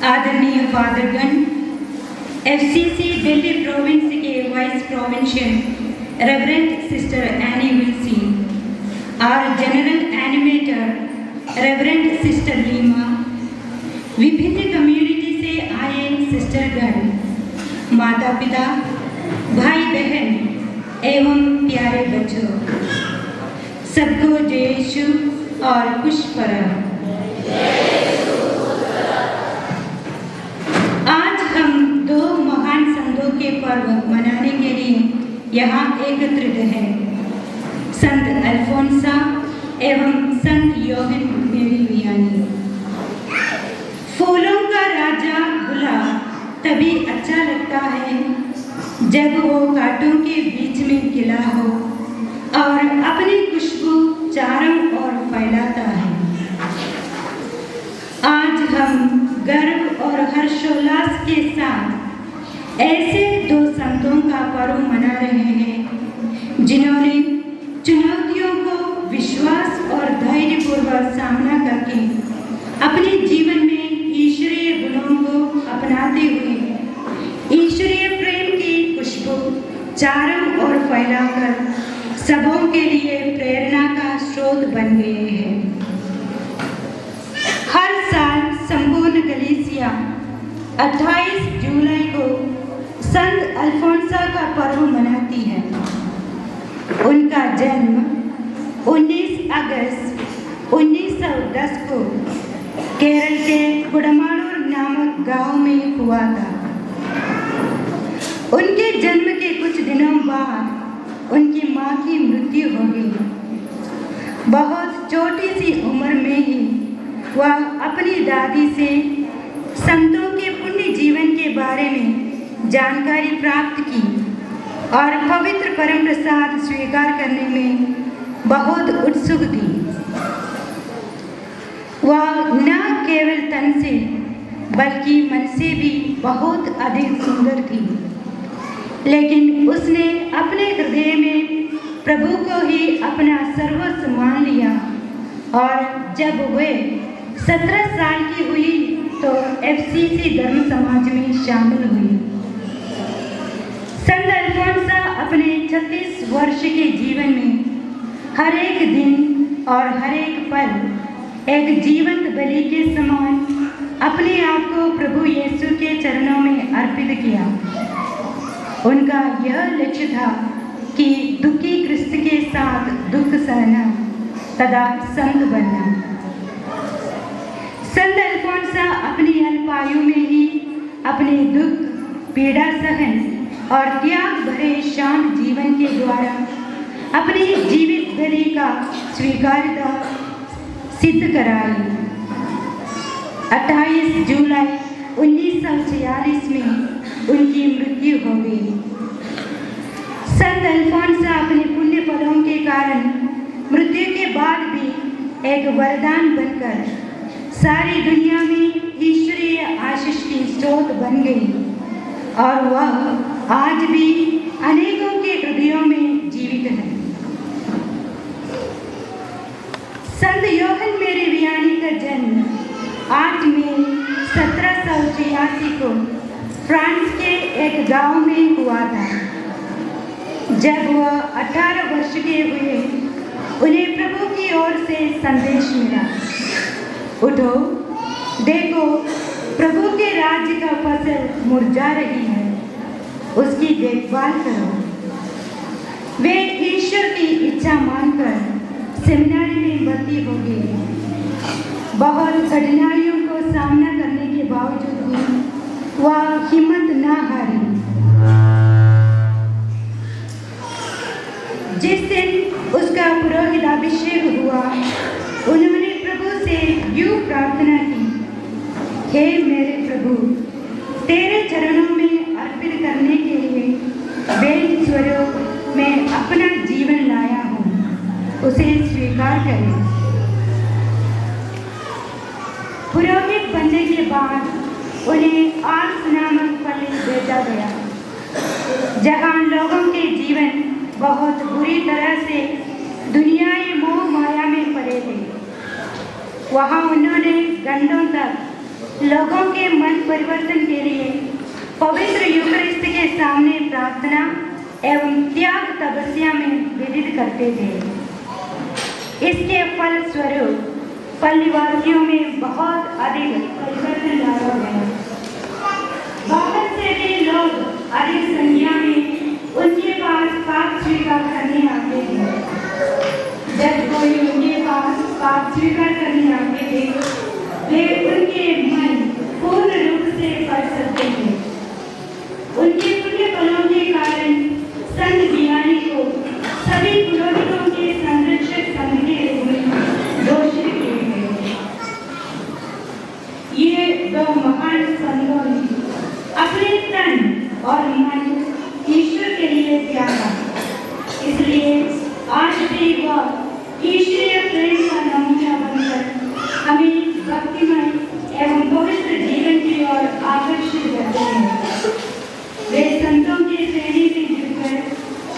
आदरणीय फादरगण, FCC Delhi province के vice provincial reverend sister Annie Wilsy और general animator reverend sister Leema, विभिन्न कम्युनिटी से आए सिस्टरगण, माता पिता, भाई बहन एवं प्यारे बच्चों, सबको जय यीशु और खुश परम। आज हम दो महान संतों के पर्व मनाने के लिए यहाँ एकत्रित हैं, संत अल्फोंसा एवं संत योहन मेरी वियानी। फूलों का राजा गुलाब तभी अच्छा लगता है जब वो कांटों के बीच में खिला हो और अपनी खुशबू चारों ओर फैलाता है। आज हम गर्व और हर्षोल्लास के साथ ऐसे दो संतों का पर्व मना रहे हैं जिन्होंने चुनौतियों को विश्वास और धैर्यपूर्वक सामना करके अपने जीवन में ईश्वरीय गुणों को अपनाते हुए ईश्वरीय प्रेम की खुशबू चारों ओर फैलाकर सबों के लिए प्रेरणा का स्रोत बन गए हैं। हर साल संपूर्ण कलीसिया 28 जुलाई को संत अल्फोंसा का पर्व मनाती है। उनका जन्म 19 अगस्त 1910 को केरल के कुडमालूर नामक गांव में हुआ था। उनके जन्म के कुछ दिनों बाद उनकी मां की मृत्यु हो गई। बहुत छोटी सी उम्र में ही वह अपनी दादी से संतों के पुण्य जीवन के बारे में जानकारी प्राप्त की और पवित्र परम प्रसाद स्वीकार करने में बहुत उत्सुक थी। वह न केवल तन से बल्कि मन से भी बहुत अधिक सुंदर थी, लेकिन उसने अपने हृदय में प्रभु को ही अपना सर्वस्व मान लिया और जब वे 17 साल की हुई तो एफसीसी धर्म समाज में शामिल हुई। संत अल्फोंसा अपने 36 वर्ष के जीवन में हर एक दिन और हर एक पल एक जीवंत बलि के समान अपने आप को प्रभु यीशु के चरणों में अर्पित किया। उनका यह लक्ष्य था कि दुखी क्रिस्त के साथ दुख सहना तथा संत बनना। संत अल्फोंसा अपनी अल्पायु में ही अपने दुख, पीड़ा सहन और त्याग भरे शांत जीवन के द्वारा अपनी जीवित बलि का स्वीकार्यता सिद्ध कराई। 28 जुलाई 1946 में उनकी मृत्यु हो गई। संत अल्फोंसा अपने पुण्य पदों के कारण मृत्यु के बाद भी एक वरदान बनकर सारी दुनिया में ईश्वरीय आशीष की स्रोत बन गई और वह आज भी अनेकों के हृदयों में जीवित है। संत योहन मेरी वियानी का जन्म 8 मई 1783 को फ्रांस के एक गांव में हुआ था। जब वह 18 वर्ष के हुए, उन्हें प्रभु की ओर से संदेश मिला, उठो, देखो, प्रभु के राज्य का फसल मुरझा रही है, उसकी देखभाल करो। वे ईश्वर की इच्छा मानकर सेमिनारी में भर्ती हो गए। बहुत कठिनाइयों को सामना करने के बावजूद भी वह हिम्मत न हारी। जिस दिन उसका पुरोहिताभिषेक हुआ, उन्होंने प्रभु से यूं प्रार्थना की, हे मेरे प्रभु, तेरे चरणों में अर्पित करने के लिए वेद स्वरूप मैं अपना जीवन लाया हूँ, उसे स्वीकार करें। पुरोहित बनने के बाद उन्हें आर्स नामक पल्ली भेजा गया, जहाँ लोगों के जीवन बहुत बुरी तरह से दुनियाई मोह माया में पड़े थे। वहाँ उन्होंने घंटों तक लोगों के मन परिवर्तन के लिए पवित्र यूकरिस्ट के सामने प्रार्थना एवं त्याग तपस्या में विदित करते थे। इसके फल स्वरूप पल्लीवासियों में बहुत अधिक परिवर्तन लाया गया। बाहर से भी लोग अधिक संख्या में उनके पास पाप स्वीकार करने आते थे। जब कोई उनके पास पाप स्वीकार करने आते थे, वे उनके मन पूर्ण रूप से पढ़ सकते थे। उनके पुण्य फलों के कारण संत बियानी को सभी पुरोहितों के संरक्षक संघ के रूप में घोषित किए गए। ये दो महान संतों ने अपने तन और मन ईश्वर के लिए त्यागा, इसलिए आज भी वह ईश्वरीय प्रेम का नमूना बनकर हमें भक्तिमय एवं पवित्र जीवन की ओर आकर्षित करते हैं। वे संतों की श्रेणी में जुड़कर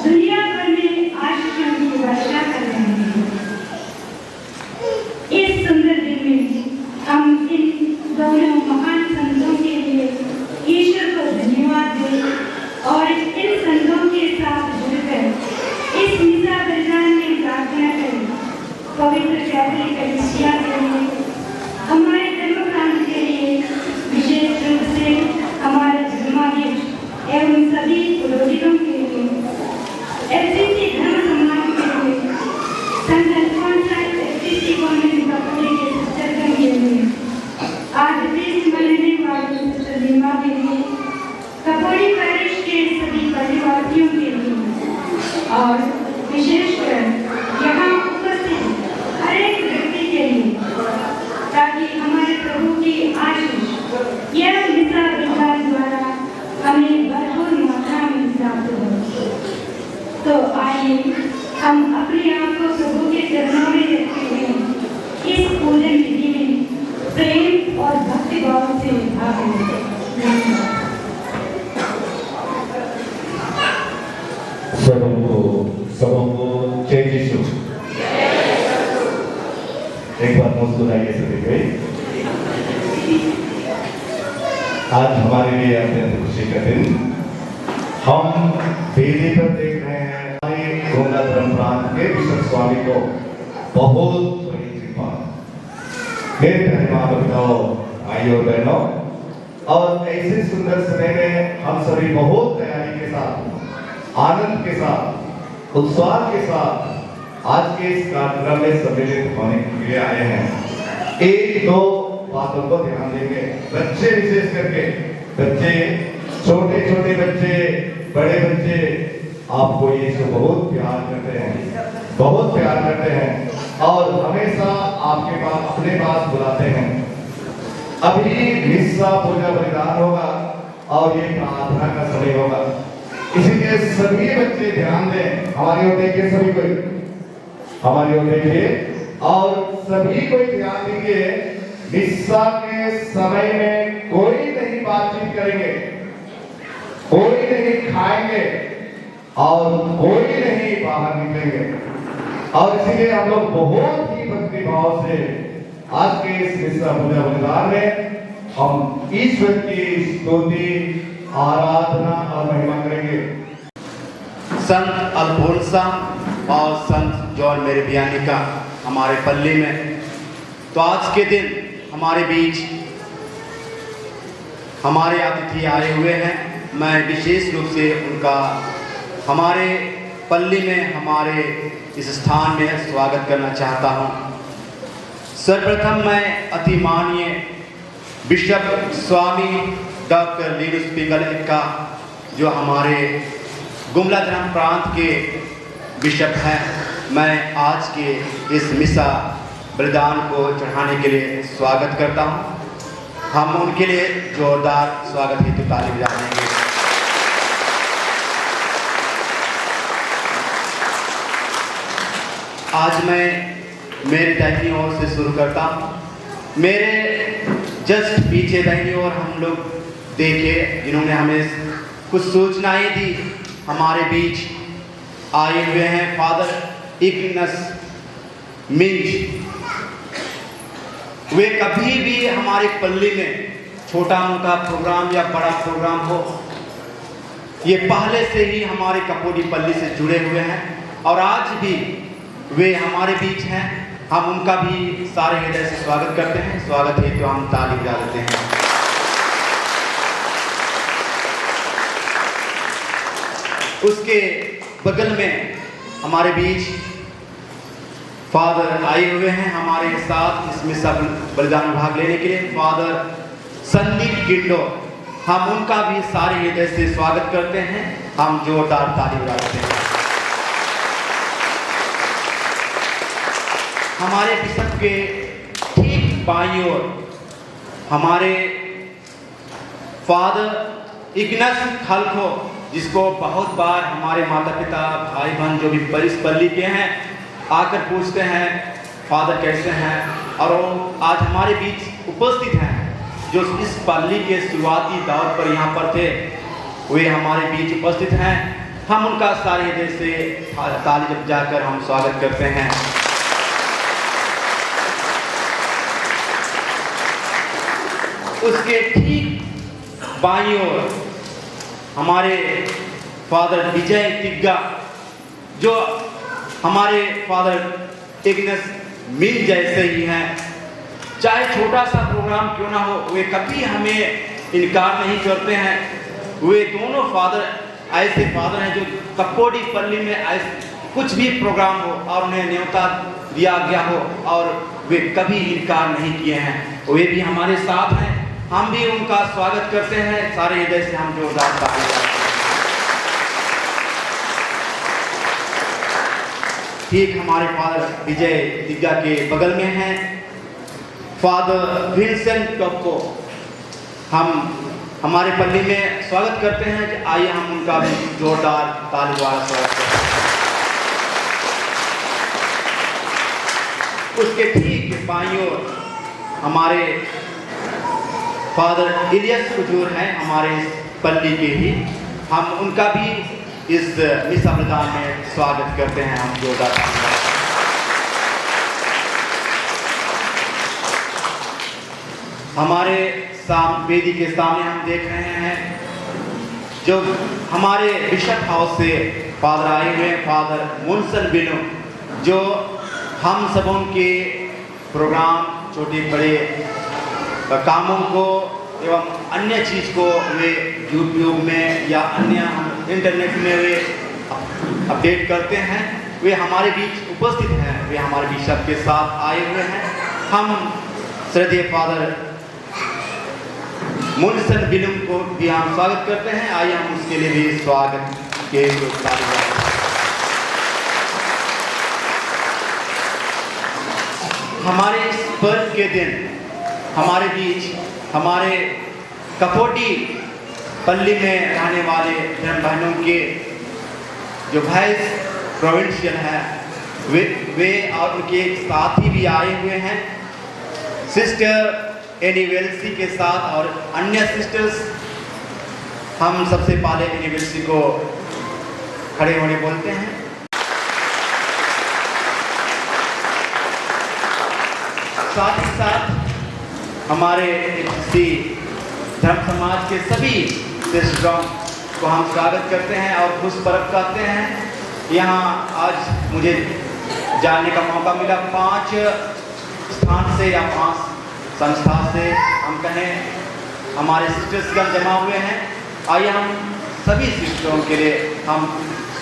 दुनिया भर में आशीषों की वर्षा कर रहे हैं। इस सुंदर दिन में हम इन दोनों महान संतों के लिए ईश्वर को धन्यवाद दें और इन संतों के साथ जुड़कर इस मिसा बलिदान में प्रार्थना करें। पवित्र कैथोलिक कलीसिया के लिए, हमारे धर्म प्रांत के लिए, विशेष रूप से हमारे धर्माध्यक्ष एवं सभी पुरोहितों के लिए, एफसीसी धर्म समाज के लिए, संत अल्फोंसा एफसीसी कॉन्वेंट कपड़े के सिस्टरगण के लिए, आज बीच मनाने वाले सिस्टर नीमा के लिए, कपोड़ी पैरिश के सभी परिवासियों के लिए और विशेषकर यहाँ उपस्थित हर एक व्यक्ति के लिए, ताकि हमारे प्रभु की आशीष यह मिसा बलिदान द्वारा हमें भरपूर मात्रा में प्राप्त हो। तो आइए हम अपने आप को प्रभु के चरणों में रखते हुए इस पूजन विधि में प्रेम और भक्ति भाव से भाग लें। सबों को जय यीशु। एक बार मुस्कुराइए सभी कोई। आज हमारे लिए अत्यंत खुशी का दिन। हम वेदी पर देख रहे हैं हमारे गोंगा धर्म प्रांत के बिशप स्वामी को बहुत बड़ी कृपा। मेरे प्यारे माता पिताओं, भाइयों बहनों, और ऐसे सुंदर समय में हम सभी बहुत तैयारी के साथ, आनंद के साथ, उत्साह के साथ आज के इस कार्यक्रम में सम्मिलित होने के लिए आए हैं। एक दो बातों को ध्यान देंगे। बच्चे विशेष करके, बच्चे, छोटे छोटे बच्चे, बड़े बच्चे आपको यीशु बहुत प्यार करते हैं, बहुत प्यार करते हैं और हमेशा आपके पास, अपने पास बुलाते हैं। अभी मिस्सा पूजा बलिदान होगा और ये प्रार्थना का समय होगा, इसीलिए सभी बच्चे ध्यान दें। हमारी ओर देखिए, सभी कोई हमारी ओर देखिए और सभी कोई ध्यान दीजिए। मिस्सा के समय में कोई नहीं बातचीत करेंगे, कोई नहीं खाएंगे और कोई नहीं बाहर निकलेंगे। और इसीलिए हम लोग बहुत ही भक्ति भाव से आज के इस मिस्सा पूजा बलिदान में हम ईश्वर की स्तुति, आराधना और महिमा करेंगे। संत अल्फोंसा और संत जॉन मेरे बियानी का हमारे पल्ली में, तो आज के दिन हमारे बीच हमारे अतिथि आए हुए हैं। मैं विशेष रूप से उनका हमारे पल्ली में, हमारे इस स्थान में स्वागत करना चाहता हूं। सर्वप्रथम मैं अति माननीय बिशप स्वामी डॉक्टर लीनुस पिंगल का, जो हमारे गुमला धर्म प्रांत के बिशप हैं, मैं आज के इस मिसा बलिदान को चढ़ाने के लिए स्वागत करता हूं। हम उनके लिए जोरदार स्वागत हेतु ताली बजाएंगे। आज मैं मेरे दाहिनी ओर से शुरू करता हूं। मेरे जस्ट पीछे दाहिनी ओर हम लोग देखे, जिन्होंने हमें कुछ सूचनाएं दी, हमारे बीच आए हुए हैं फादर इग्नस मिंज। वे कभी भी हमारे पल्ली में छोटा मोटा प्रोग्राम या बड़ा प्रोग्राम हो, ये पहले से ही हमारे कपोडी पल्ली से जुड़े हुए हैं और आज भी वे हमारे बीच हैं। हम उनका भी सारे हृदय से स्वागत करते हैं। स्वागत है तो हम ताली बजा देते हैं। उसके बगल में हमारे बीच फादर आए हुए हैं हमारे साथ इसमें सब बलिदान भाग लेने के लिए, फादर संदीप गिंडो। हम उनका भी सारे हृदय से स्वागत करते हैं। हम जोरदार ताली बजाते हैं। हमारे बिशप के ठीक बाईं ओर हमारे फादर इग्नस खलखो, जिसको बहुत बार हमारे माता पिता भाई बहन जो भी परिस पल्ली के हैं आकर पूछते हैं फादर कैसे हैं, और वो आज हमारे बीच उपस्थित हैं। जो इस पल्ली के शुरुआती दौर पर यहाँ पर थे वे हमारे बीच उपस्थित हैं। हम उनका सारे हृदय से ताली बजाकर हम स्वागत करते हैं। उसके ठीक बाईं ओर हमारे फादर विजय तिग्गा, जो हमारे फादर इग्नस मिल जैसे ही हैं। चाहे छोटा सा प्रोग्राम क्यों ना हो, वे कभी हमें इनकार नहीं करते हैं। वे दोनों फादर ऐसे फादर हैं जो कपोडी पल्ली में ऐसे कुछ भी प्रोग्राम हो और उन्हें न्योता दिया गया हो और वे कभी इनकार नहीं किए हैं। वे भी हमारे साथ हैं। हम भी उनका स्वागत करते हैं। सारे हृदय से हम जोरदार ताली बजाते हैं। ठीक हमारे फादर विजय तिग्गा के बगल में हैं फादर विंसेंट टोप्को। हम हमारे पल्ली में स्वागत करते हैं। कि आइए हम उनका भी जोरदार ताली द्वारा स्वागत करते हैं। उसके ठीक बाईं ओर हमारे फादर इलियस कुजूर हैं, हमारे पल्ली के ही। हम उनका भी इस मिसा बलिदान में स्वागत करते हैं। हम जोरदार हमारे वेदी के सामने हम देख रहे हैं जो हमारे बिशप हाउस से फादर आए हुए हैं, फादर मुनसन बिनो, जो हम सबों के प्रोग्राम छोटे बड़े कामों को एवं अन्य चीज़ को वे यूट्यूब में या अन्य इंटरनेट में वे अपडेट करते हैं। वे हमारे बीच उपस्थित हैं। वे हमारे बिशप के साथ आए हुए हैं। हम श्रद्धेय फादर मुनसन बिलुम को भी हम स्वागत करते हैं। आइए हम उसके लिए भी स्वागत के हमारे इस पर्व के दिन हमारे बीच हमारे कपोडी पल्ली में रहने वाले धर्म बहनों के जो वाइस प्रोविंशियल हैं वे और उनके साथी भी आए हुए हैं, सिस्टर एनिवेल्सी के साथ और अन्य सिस्टर्स। हम सबसे पहले एनिवेल्सी को खड़े होने बोलते हैं। साथ ही साथ हमारे धर्म समाज के सभी सिस्टरों को हम स्वागत करते हैं और खुश पर्व कहते हैं। यहाँ आज मुझे जानने का मौका मिला 5 स्थान से या 5 संस्था से हम कहें हमारे सिस्टर्सगण जमा हुए हैं। आइए हम सभी सिस्टरों के लिए हम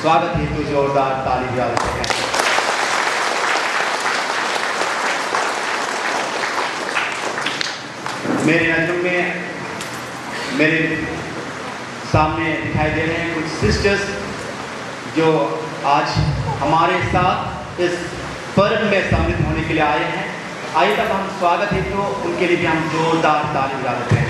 स्वागत हेतु जोरदार ताली बजाते हैं। मेरे नजरों में मेरे सामने दिखाई दे रहे हैं कुछ सिस्टर्स जो आज हमारे साथ इस पर्व में सम्मिलित होने के लिए आए हैं। आइए तब हम स्वागत है तो उनके लिए भी हम जोरदार ताली बजा देते हैं।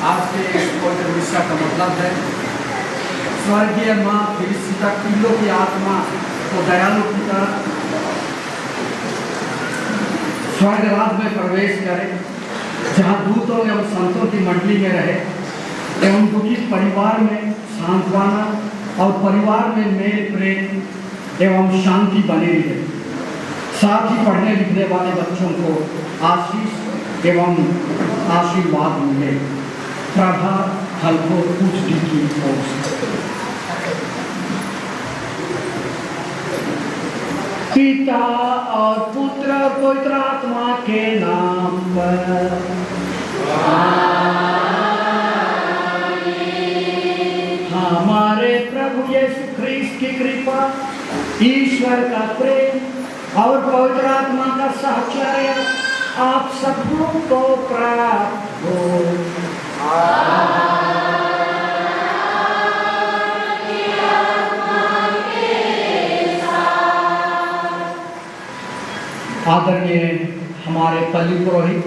आज के उड़ीसा का मतलब है स्वर्गीय माँ फेलिसिटा किलो की आत्मा को दयालु पिता स्वर्ग राज में प्रवेश करे, जहाँ दूतों एवं संतों की मंडली में रहे एवं दुखी परिवार में सांत्वना और परिवार में मेल प्रेम एवं शांति बने रहे। साथ ही पढ़ने लिखने वाले बच्चों को आशीष एवं आशीर्वाद मिले। प्रभा हल्को पुष्टि की ओर से। पिता और पुत्र और पवित्र आत्मा के नाम पर हमारे प्रभु यीशु ख्रीस्त की कृपा, ईश्वर का प्रेम और पवित्र आत्मा का साहचर्य आप सबों को प्राप्त हो। आदरणीय हमारे पल्ली पुरोहित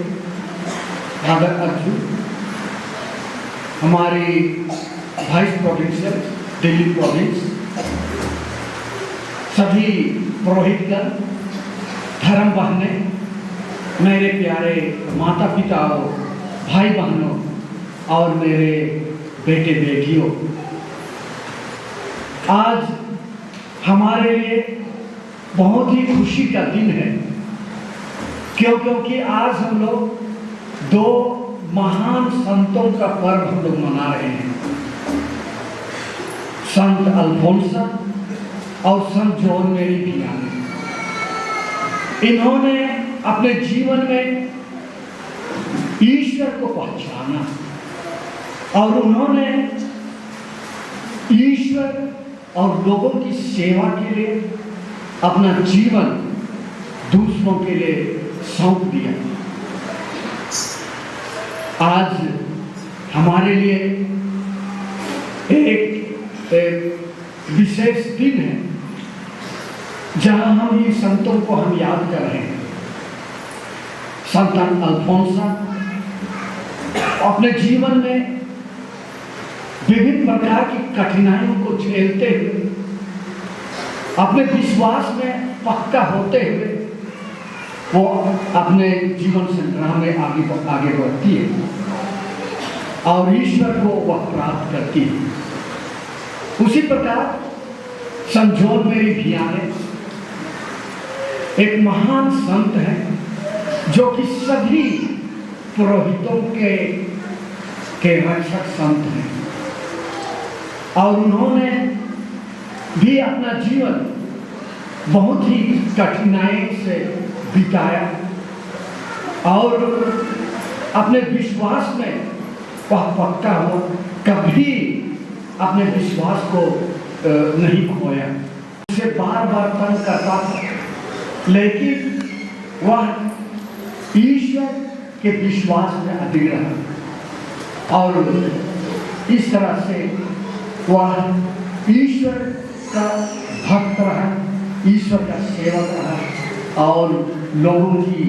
फादर अर्जुन, हमारी वाइस प्रोविंशियल दिल्ली प्रोविंस, सभी पुरोहितगण, धर्म बहने, मेरे प्यारे माता पिता और भाई बहनों और मेरे बेटे बेटियों, आज हमारे लिए बहुत ही खुशी का दिन है, क्योंकि आज हम लोग दो महान संतों का पर्व हम लोग मना रहे हैं। संत अल्फोंसा और संत जॉन मेरी वियानी। इन्होंने अपने जीवन में ईश्वर को पहचाना और उन्होंने ईश्वर और लोगों की सेवा के लिए अपना जीवन दूसरों के लिए सौंप दिया। आज हमारे लिए एक विशेष दिन है, जहां हम इन संतों को हम याद कर रहे हैं। संत अल्फोंसा अपने जीवन में विभिन्न प्रकार की कठिनाइयों को झेलते हुए, अपने विश्वास में पक्का होते हुए वो अपने जीवन संग्राम में आगे बढ़ती है और ईश्वर को वह प्राप्त करती है। उसी प्रकार संत जॉन मेरी वियानी एक महान संत है, जो कि सभी पुरोहितों के रक्षक संत हैं और उन्होंने भी अपना जीवन बहुत ही कठिनाई से बिताया और अपने विश्वास में वह पक्का हुआ, कभी अपने विश्वास को नहीं खोया। उसे बार बार तंग करता था, लेकिन वह ईश्वर के विश्वास में अडिग रहा और इस तरह से वह ईश्वर का भक्त रहा, ईश्वर का सेवक रहा और लोगों की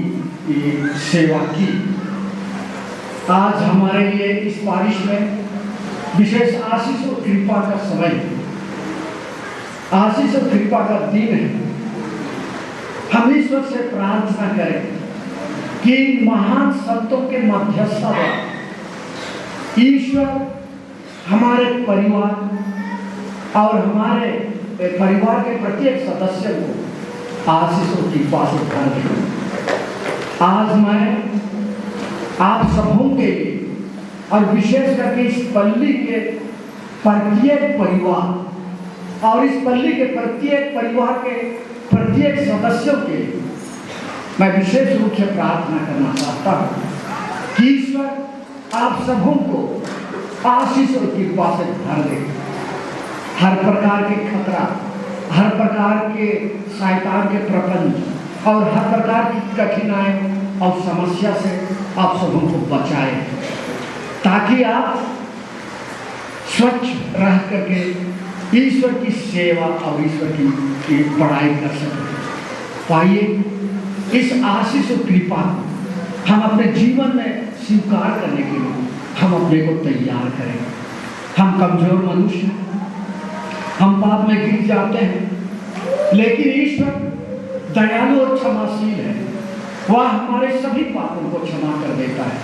सेवा की। आज हमारे लिए इस बारिश में विशेष आशीष और कृपा का समय, आशीष और कृपा का दिन है। हम ईश्वर से प्रार्थना करें कि महान संतों के मध्यस्थता द्वारा ईश्वर हमारे परिवार और हमारे परिवार के प्रत्येक सदस्य को आशीष और कृपा से भर दे। आज मैं आप सबों के लिए और विशेष करके इस पल्ली के प्रत्येक परिवार और इस पल्ली के प्रत्येक परिवार के प्रत्येक सदस्यों के लिए मैं विशेष रूप से प्रार्थना करना चाहता हूँ कि ईश्वर आप सबों को आशीष और कृपा से भर दे। हर प्रकार के खतरा, हर प्रकार के शैतान के प्रपंच और हर प्रकार की कठिनाई और समस्या से आप सबों को बचाए, ताकि आप स्वच्छ रह करके ईश्वर की सेवा और ईश्वर की पढ़ाई कर सकें। पाइए इस आशीष और कृपा हम अपने जीवन में स्वीकार करने के लिए हम अपने को तैयार करें। हम कमजोर मनुष्य हैं, हम पाप में गिर जाते हैं, लेकिन ईश्वर दयालु और क्षमाशील है, वह हमारे सभी पापों को क्षमा कर देता है।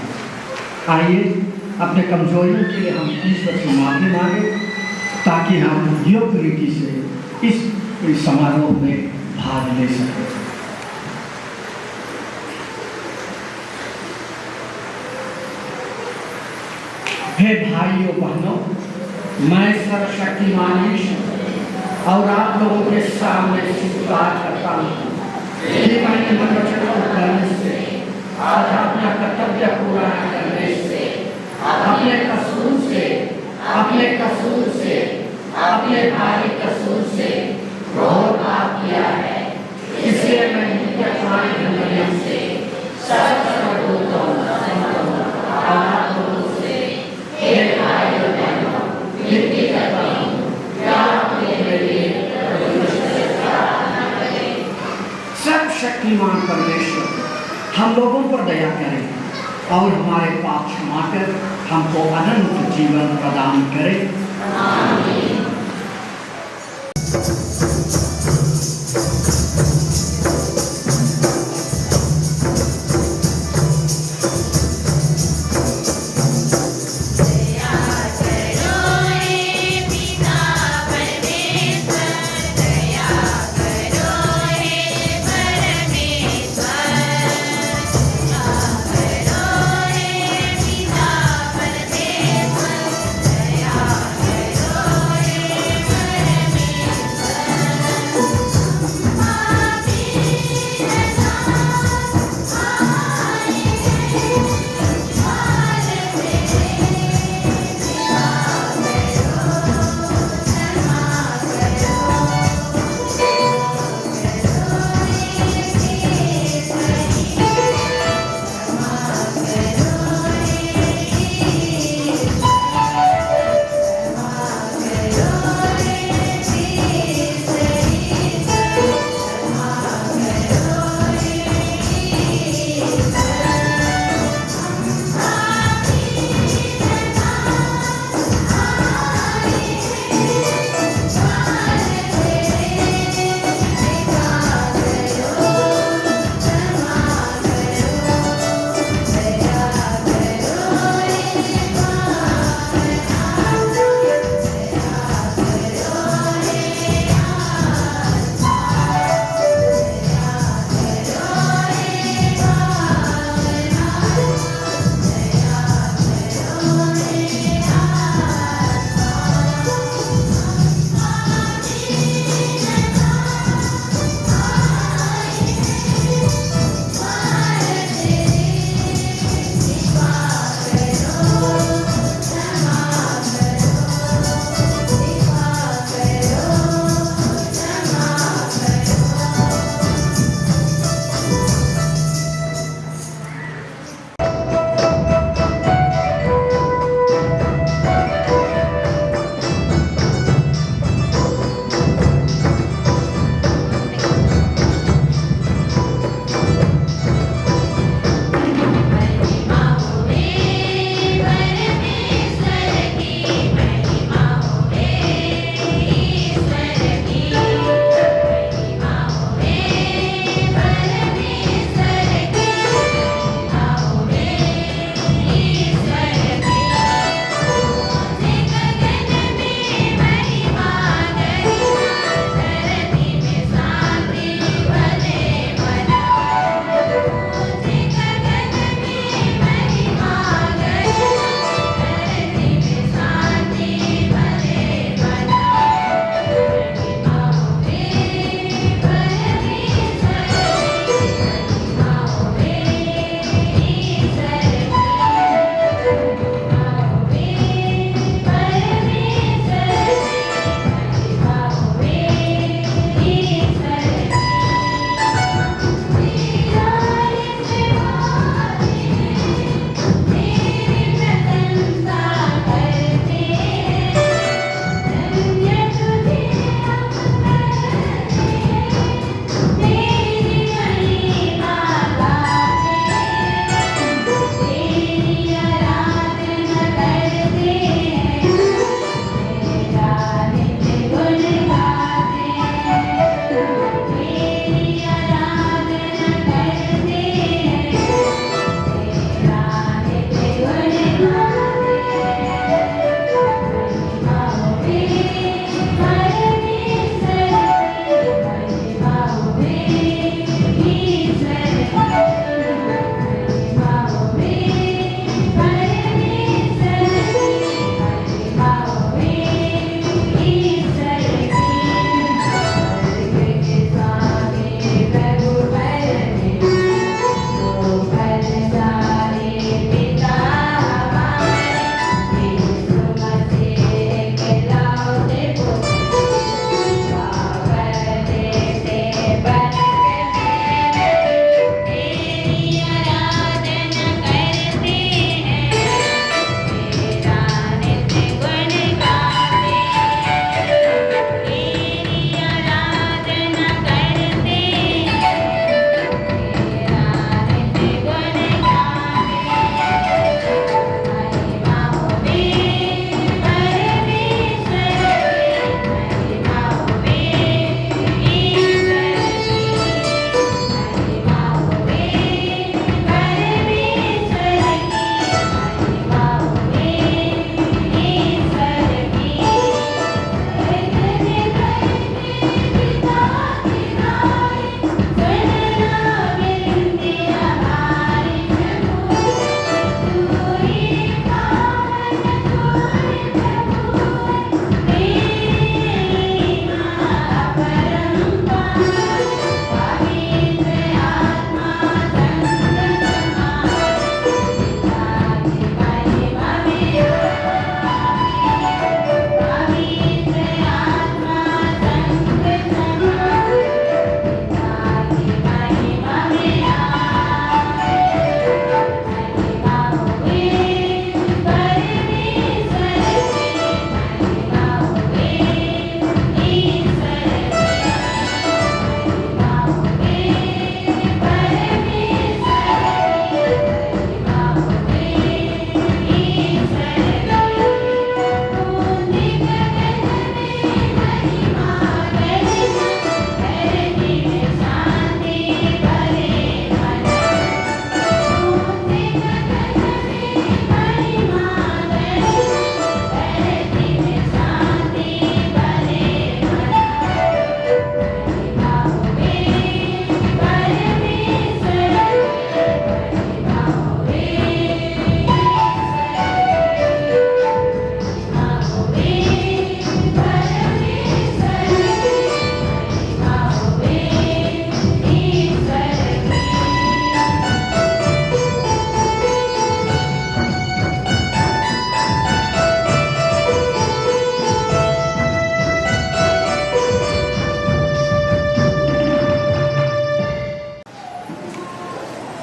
आइए अपने कमजोरियों के लिए हम ईश्वर से माफी मांगे, ताकि हम योग्य रीति से इस समारोह में भाग ले सकें। हे भाइयों बहनों, मैं सर्वशक्तिमान ईश्वर और आप लोगों के सामने स्वीकार करता हूँ कि मैंने मनोवचन को करने से आज अपना कर्तव्य पूरा करने से अपने कसूर से अपने भारी कसूर से बहुत पाप किया है। इसलिए मैं नित्य प्राण धन्यवाद से सर्वदूतों और आप लोगों से हे भाइयों बहनों विनती करता हूँ कि आप मेरे लिए सर्वशक्तिमान परमेश्वर हम लोगों पर दया करें और हमारे पाप क्षमा कर हमको अनंत जीवन प्रदान करें। आमीन।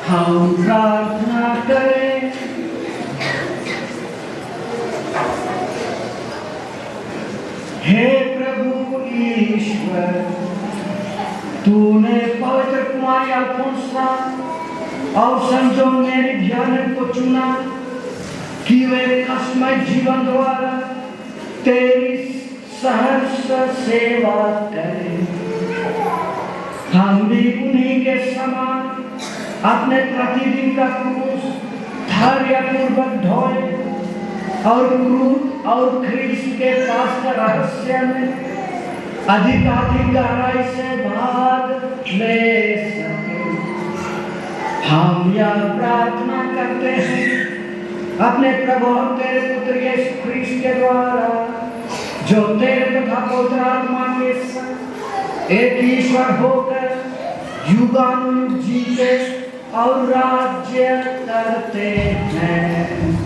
हम प्रार्थना करें। हे प्रभु ईश्वर, तूने पवित्र कुमारी अल्फोंसा और संजो मेरी ध्यान को चुना कि वे कष्टमय जीवन द्वारा तेरी सहर्ष सेवा करें। हम भी उन्हीं के समान अपने प्रतिदिन का क्रूस धैर्यपूर्वक ढोए और ख्रीस्त के पास का रहस्य में अधिक गहराई से भाग ले सके। हम यह प्रार्थना करते हैं अपने प्रभु और तेरे पुत्र यीशु ख्रीस्त के द्वारा, जो तेरे तथा पवित्र आत्मा के संग एक ईश्वर होकर युगानुयुग जीते और राज्य करते हैं।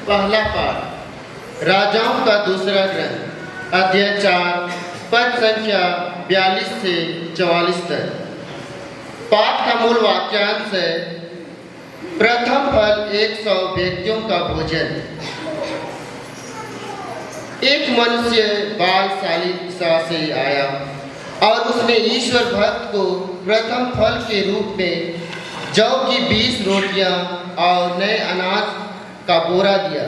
पहला पाठ राजाओं का दूसरा ग्रंथ अध्याय 4 पद संख्या 42 से 44 तक। पाठ का मूल वाक्यांश है प्रथम फल 100 व्यक्तियों का भोजन। एक मनुष्य बालशालिका से आया और उसने ईश्वर भक्त को प्रथम फल के रूप में जौ की 20 रोटियां और नए अनाज का बोरा दिया।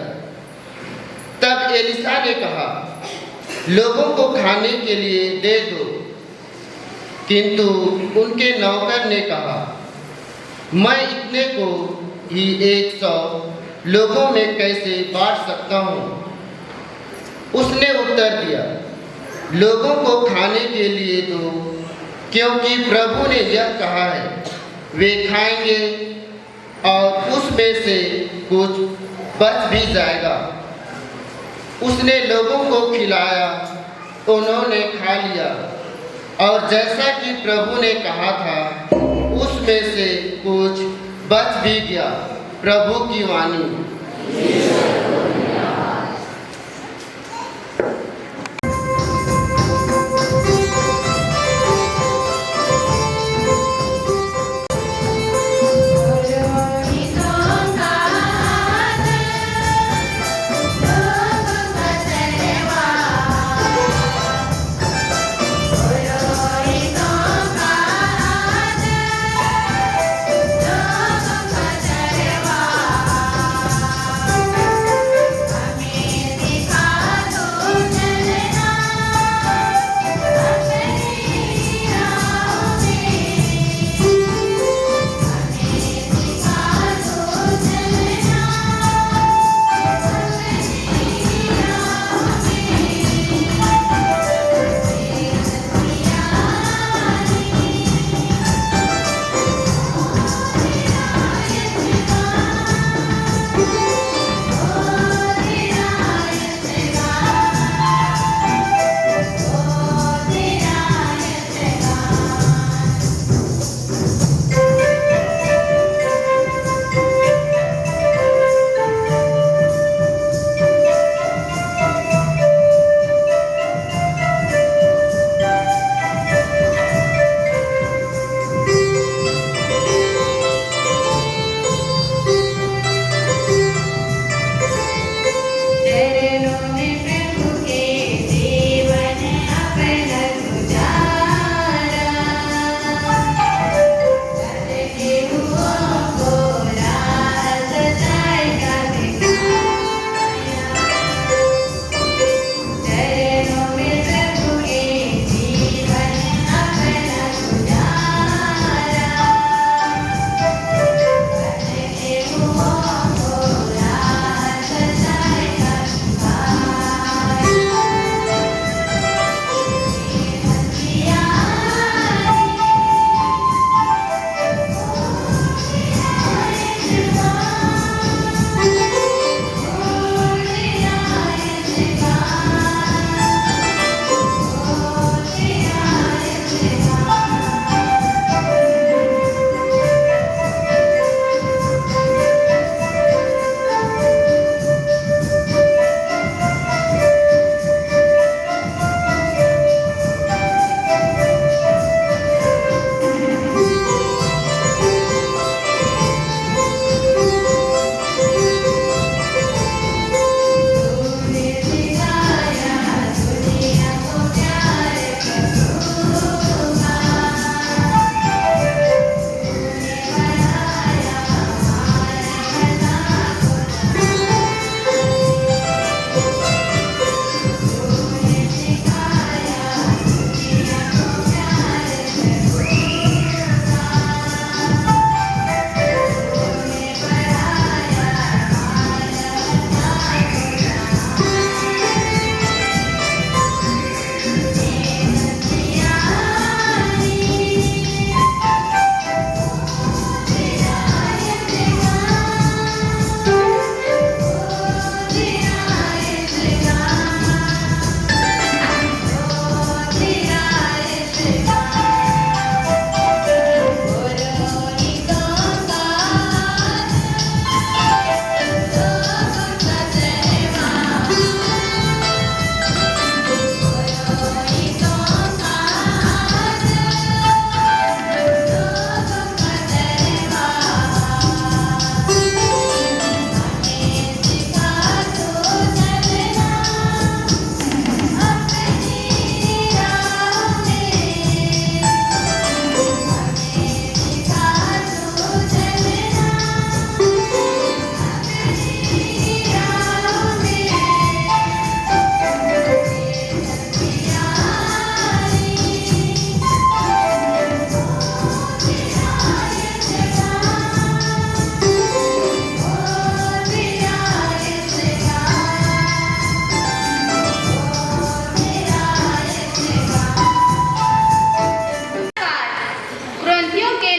तब एलिशा ने कहा, लोगों को खाने के लिए दे दो। किंतु उनके नौकर ने कहा, मैं इतने को ही 100 लोगों में कैसे बांट सकता हूँ? उसने उत्तर दिया, लोगों को खाने के लिए दो, क्योंकि प्रभु ने यह कहा है, वे खाएंगे और उसमें से कुछ बच भी जाएगा। उसने लोगों को खिलाया, उन्होंने खा लिया और जैसा कि प्रभु ने कहा था उसमें से कुछ बच भी गया। प्रभु की वाणी।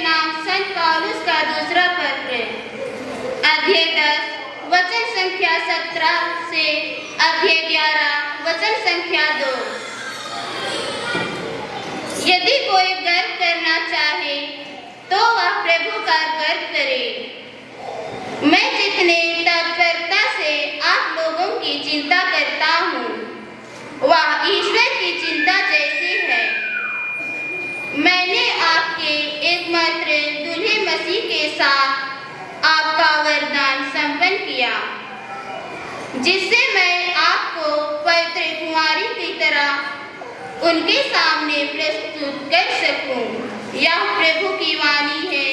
नाम संत पौलुस का दूसरा पत्र, अध्याय 10 वचन संख्या 17 से अध्याय 11 वचन संख्या 2। यदि कोई गर्व करना चाहे तो वह प्रभु का गर्व करे। मैं जितने तत्परता से आप लोगों की चिंता करता हूँ वह ईश्वर की चिंता जैसी है। मैंने आपके एकमात्र दूल्हे मसीह के साथ आपका वरदान संपन्न किया, जिससे मैं आपको पवित्र कुंवारी की तरह उनके सामने प्रस्तुत कर सकूं। यह प्रभु की वाणी है।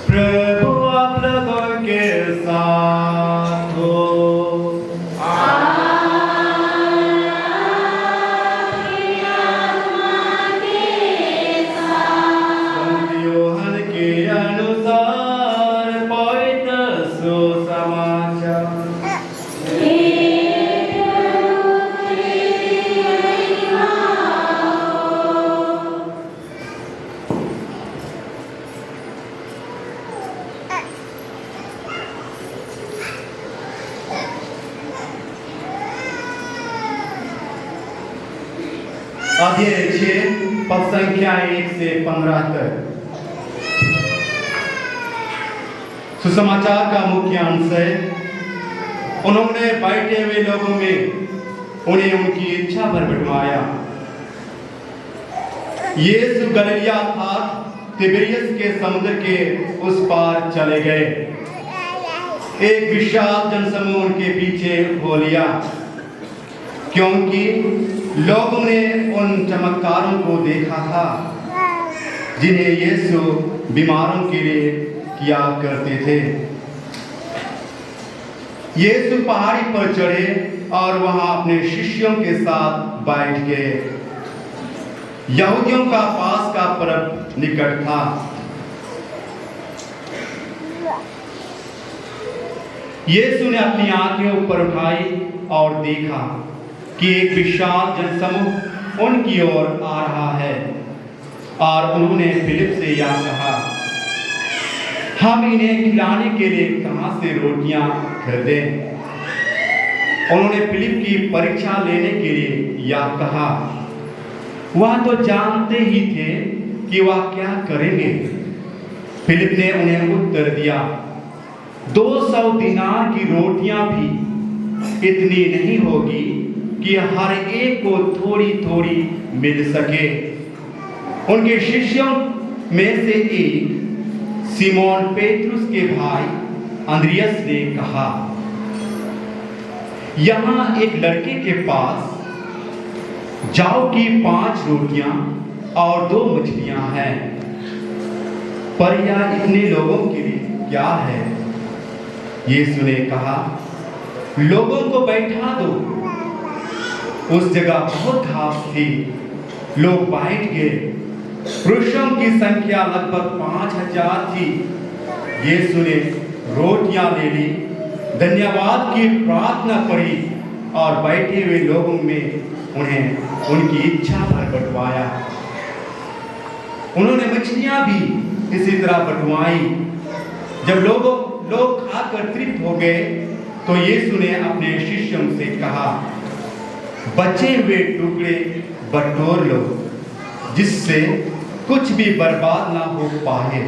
प्रभु आप लोगों के साथ हो। संत यूहन्ना के अनुसार पवित्र सुसमाचार। अध्याय 6 पद संख्या 1 से 15 तक। सुसमाचार का मुख्य अंश है, उन्होंने बैठे हुए लोगों में उन्हें उनकी इच्छा पर बिठवाया। यीशु गलीलिया था तिबिरियस के समुद्र के उस पार चले गए। एक विशाल जनसमूह उनके पीछे हो लिया, क्योंकि लोगों ने उन चमत्कारों को देखा था जिन्हें यीशु बीमारों के लिए किया करते थे। यीशु पहाड़ी पर चढ़े और वहां अपने शिष्यों के साथ बैठ गए। यहूदियों का पास का पर्व निकट था। यीशु ने अपनी आंखें ऊपर उठाई और देखा कि एक विशाल जनसमूह उनकी ओर आ रहा है, और उन्होंने फिलिप से यह कहा, हम इन्हें खिलाने के लिए कहां से रोटियां खरीदें? उन्होंने फिलिप की परीक्षा लेने के लिए यह कहा। वह तो जानते ही थे कि वह क्या करेंगे। फिलिप ने उन्हें उत्तर दिया, 200 दिनार की रोटियां भी इतनी नहीं होगी कि हर एक को थोड़ी थोड़ी मिल सके। उनके शिष्यों में से एक सिमोन पेट्रुस के भाई अंद्रियास ने कहा, यहां एक लड़के के पास जाओ कि 5 रोटियां और 2 मछलियां हैं, पर यह इतने लोगों के लिए क्या है? यीशु ने कहा, लोगों को बैठा दो। उस जगह बहुत घास थी, लोग बैठ गए। पुरुषों की संख्या लगभग 5000 थी। यीशु ने रोटियां ले ली, धन्यवाद की प्रार्थना पढ़ी और बैठे हुए लोगों में उन्हें उनकी इच्छा पर बंटवाया। उन्होंने मछलियां भी इसी तरह बटुआई। जब लोग खाकर तृप्त हो गए तो यीशु ने अपने शिष्यों से कहा, बचे हुए टुकड़े बटोर लो, जिससे कुछ भी बर्बाद ना हो पाए।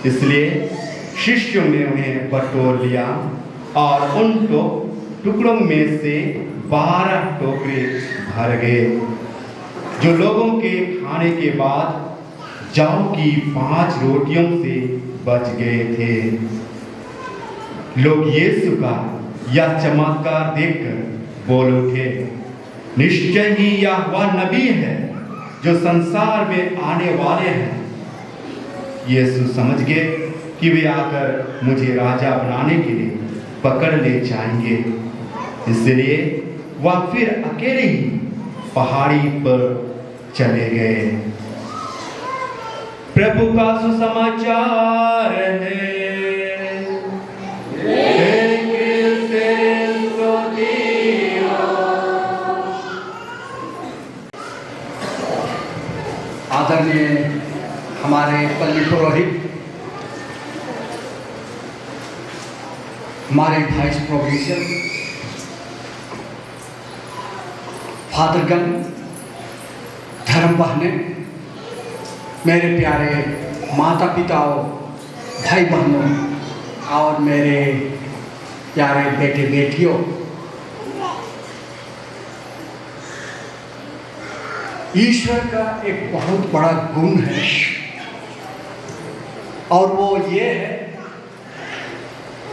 इसलिए शिष्यों ने उन्हें बटोर लिया और उन टुकड़ों में से 12 टोकरे भर गए, जो लोगों के खाने के बाद जौ की 5 रोटियों से बच गए थे। लोग यीशु का यह चमत्कार देखकर बोल उठे, निश्चय ही यह वह नबी है जो संसार में आने वाले हैं। यीशु समझ गए कि वे आकर मुझे राजा बनाने के लिए पकड़ ले जाएंगे, इसलिए वह फिर अकेले ही पहाड़ी पर चले गए। प्रभु का सुसमाचार है। आदरणीय हमारे पल्ली पुरोहित, हमारे वाइस प्रोविंशियल फादरगण, धर्म बहनें, मेरे प्यारे माता पिताओं, भाई बहनों और मेरे प्यारे बेटे बेटियों, ईश्वर का एक बहुत बड़ा गुण है और वो ये है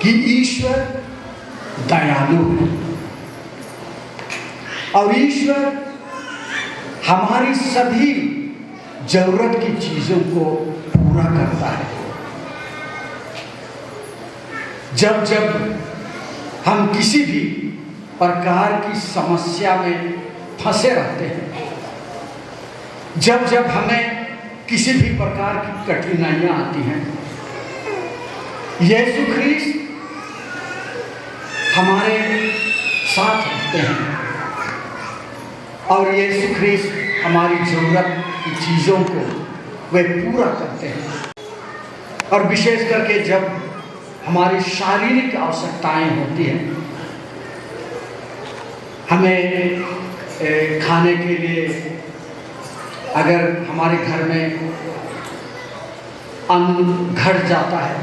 कि ईश्वर दयालु है और ईश्वर हमारी सभी जरूरत की चीजों को पूरा करता है। जब जब हम किसी भी प्रकार की समस्या में फंसे रहते हैं, जब जब हमें किसी भी प्रकार की कठिनाइयां आती हैं, यीशु ख्रीस्त हमारे साथ रहते हैं और यीशु ख्रीस्त हमारी जरूरत की चीज़ों को वे पूरा करते हैं। और विशेष करके जब हमारी शारीरिक आवश्यकताएं होती हैं, हमें खाने के लिए अगर हमारे घर में अन्न घट जाता है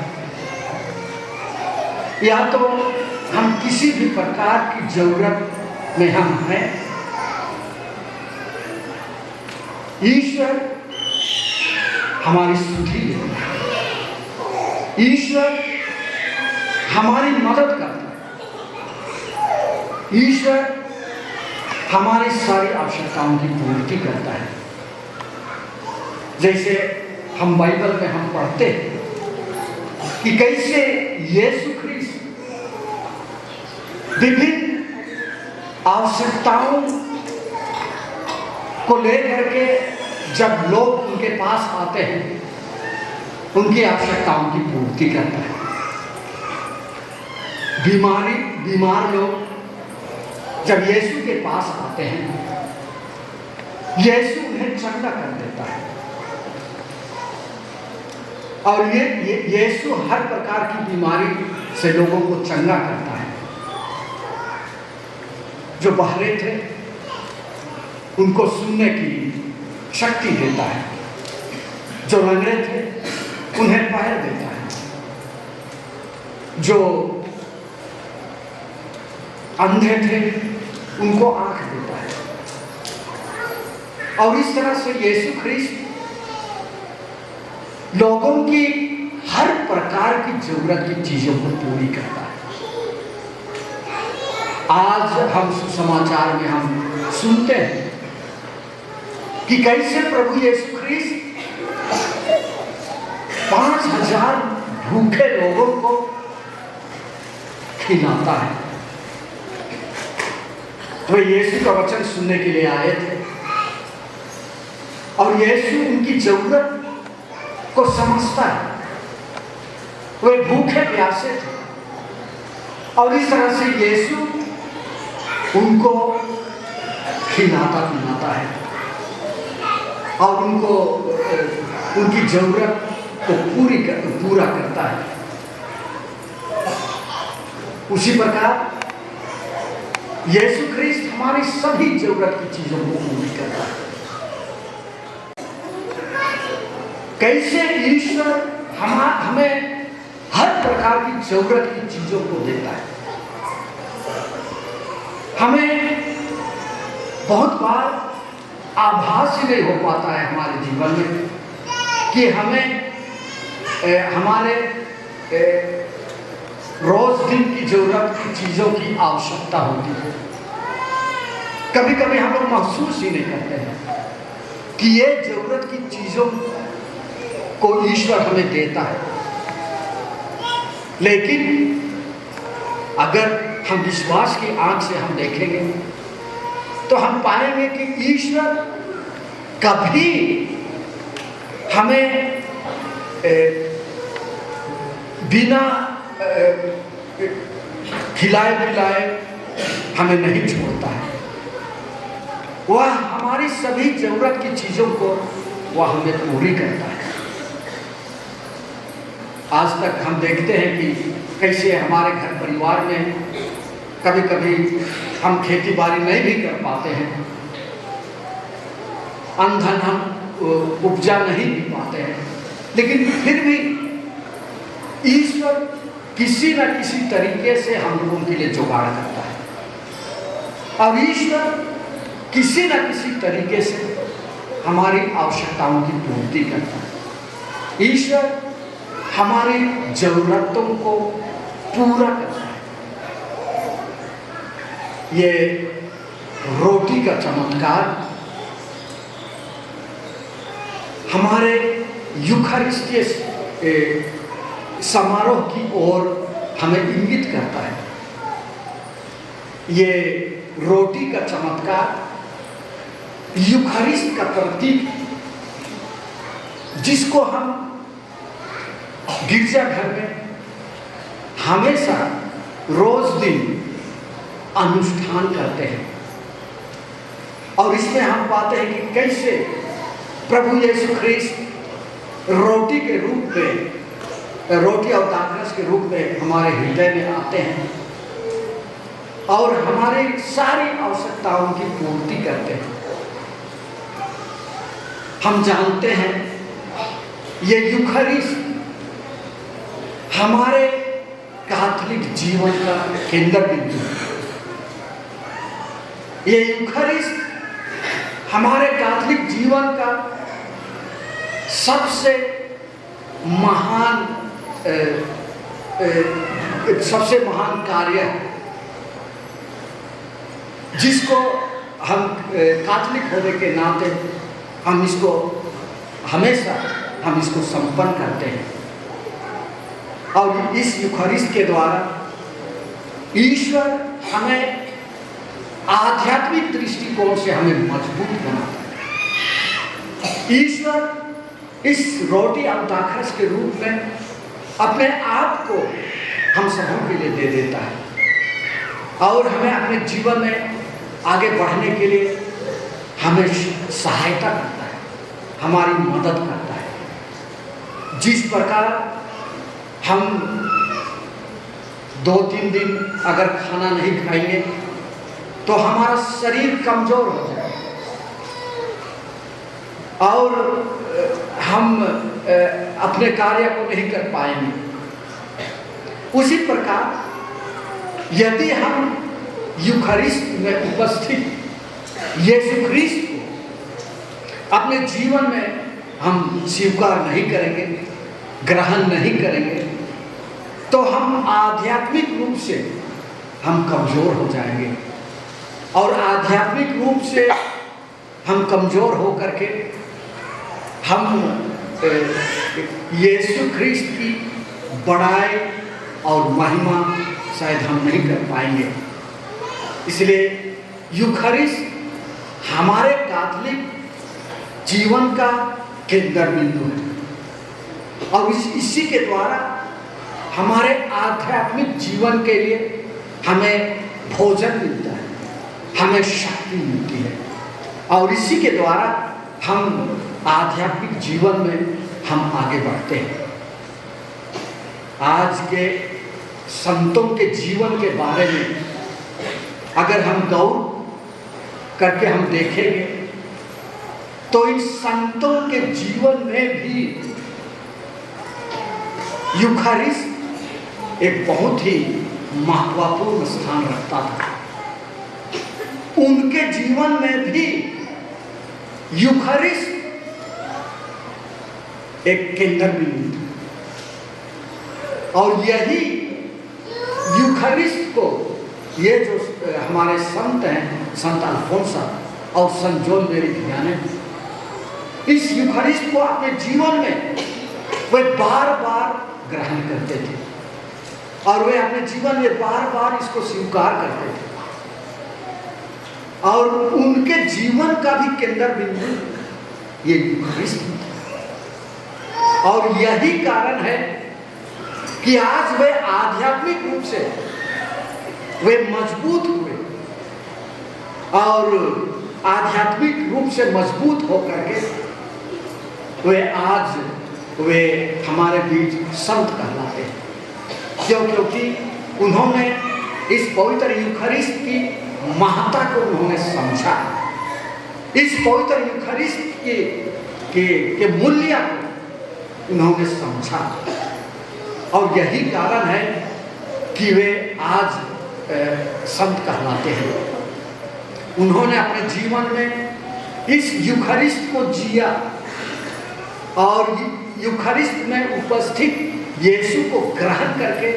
या तो हम किसी भी प्रकार की जरूरत में हम हैं, ईश्वर हमारी सुधि लेता है, ईश्वर हमारी मदद करता है, ईश्वर हमारी सारी आवश्यकताओं की पूर्ति करता है। जैसे हम बाइबल में हम पढ़ते हैं कि कैसे यीशु ख्रीस्त विभिन्न आवश्यकताओं को लेकर के जब लोग उनके पास आते हैं, उनकी आवश्यकताओं की पूर्ति करता है। बीमार लोग जब यीशु के पास आते हैं, यीशु उन्हें चंगा कर देता है और ये यीशु हर प्रकार की बीमारी से लोगों को चंगा करता है। जो बहरे थे उनको सुनने की शक्ति देता है, जो लंगड़े थे उन्हें पैर देता है, जो अंधे थे उनको आंख देता है। और इस तरह से यीशु ख्रीस्त लोगों की हर प्रकार की जरूरत की चीजों को पूरी करता है। आज हम सुसमाचार में हम सुनते हैं कि कैसे प्रभु यीशु ख्रीस्त 5000 भूखे लोगों को खिलाता है। वे यीशु का वचन सुनने के लिए आए थे और यीशु उनकी जरूरत को समझता है। वे भूखे प्यासे थे और इस तरह से यीशु उनको खिलाता पिलाता है और उनको उनकी जरूरत को पूरा करता है। उसी प्रकार यीशु ख्रीस्त हमारी सभी जरूरत की चीजों को पूरी करता है। कैसे ईश्वर हमें हर प्रकार की जरूरत की चीजों को देता है। हमें बहुत बार आभास ही नहीं हो पाता है हमारे जीवन में कि हमें हमारे रोज दिन की जरूरत की चीजों की आवश्यकता होती है। कभी कभी हम लोग महसूस ही नहीं करते हैं कि ये जरूरत की चीजों को ईश्वर हमें देता है। लेकिन अगर हम विश्वास की आंख से हम देखेंगे तो हम पाएंगे कि ईश्वर कभी हमें बिना खिलाए पिलाए हमें नहीं छोड़ता है। वह हमारी सभी जरूरत की चीजों को वह हमें पूरी करता है। आज तक हम देखते हैं कि कैसे हमारे घर परिवार में कभी कभी हम खेती बाड़ी नहीं भी कर पाते हैं, अन्न हम उपजा नहीं भी पाते हैं, लेकिन फिर भी ईश्वर किसी न किसी तरीके से हम लोगों के लिए जुगाड़ करता है और ईश्वर किसी न किसी तरीके से हमारी आवश्यकताओं की पूर्ति करता है। ईश्वर हमारी जरूरतों को पूरा करता है। ये रोटी का चमत्कार हमारे यूखारिस्टीय समारोह की ओर हमें इंगित करता है। ये रोटी का चमत्कार यूखारिस्ट का प्रतीक, जिसको हम गिरजाघर में हमेशा रोज दिन अनुष्ठान करते हैं और इसमें हम पाते हैं कि कैसे प्रभु यीशु ख्रीस्त रोटी के रूप में, रोटी और दाखरस के रूप में हमारे हृदय में आते हैं और हमारी सारी आवश्यकताओं की पूर्ति करते हैं। हम जानते हैं ये यूखारिस्ट हमारे कैथोलिक जीवन का केंद्र बिंदु है। ये यूखारिस्ट हमारे कैथोलिक जीवन का सबसे महान कार्य है, जिसको हम कैथोलिक होने के नाते हम इसको हमेशा संपन्न करते हैं और इस यूखारिस्ट के द्वारा ईश्वर हमें आध्यात्मिक दृष्टिकोण से हमें मजबूत बनाता है। ईश्वर इस रोटी और दाखरस के रूप में अपने आप को हम सबों के लिए दे देता है और हमें अपने जीवन में आगे बढ़ने के लिए हमें सहायता करता है, हमारी मदद करता है। जिस प्रकार हम 2-3 दिन अगर खाना नहीं खाएंगे तो हमारा शरीर कमजोर हो जाएगा और हम अपने कार्य को नहीं कर पाएंगे। उसी प्रकार यदि हम यूखारिस्ट में उपस्थित यीशु ख्रीस्त को अपने जीवन में हम स्वीकार नहीं करेंगे, ग्रहण नहीं करेंगे, तो हम आध्यात्मिक रूप से हम कमजोर हो जाएंगे और आध्यात्मिक रूप से हम कमजोर हो करके हम यीशु ख्रीस्त की बड़ाई और महिमा शायद हम नहीं कर पाएंगे। इसलिए यूखारिस्ट हमारे कैथोलिक जीवन का केंद्र बिंदु है और इसी के द्वारा हमारे आध्यात्मिक जीवन के लिए हमें भोजन मिलता है, हमें शक्ति मिलती है और इसी के द्वारा हम आध्यात्मिक जीवन में हम आगे बढ़ते हैं। आज के संतों के जीवन के बारे में अगर हम गौर करके हम देखेंगे तो इन संतों के जीवन में भी यूखारिस्ट एक बहुत ही महत्वपूर्ण स्थान रखता था। उनके जीवन में भी यूखारिस्ट एक केंद्र बिंदु था और यही यूखारिस्ट को ये जो हमारे संत हैं, संत अल्फोंसा और संत जॉन मेरी भियानी, इस यूखारिस्ट को अपने जीवन में वे बार बार ग्रहण करते थे और वे अपने जीवन में बार बार इसको स्वीकार करते थे और उनके जीवन का भी केंद्र बिंदु ये यूखारिस्ट था। और यही कारण है कि आज वे आध्यात्मिक रूप से वे मजबूत हुए और आध्यात्मिक रूप से मजबूत होकर के वे आज वे हमारे बीच संत कहलाते हैं। क्योंकि उन्होंने इस पवित्र यूखारिस्ट की महत्ता को उन्होंने समझा, इस पवित्र यूखारिस्ट के मूल्य को उन्होंने समझा और यही कारण है कि वे आज संत कहलाते हैं। उन्होंने अपने जीवन में इस यूखारिस्ट को जिया और यूखारिस्ट में उपस्थित यीशु को ग्रहण करके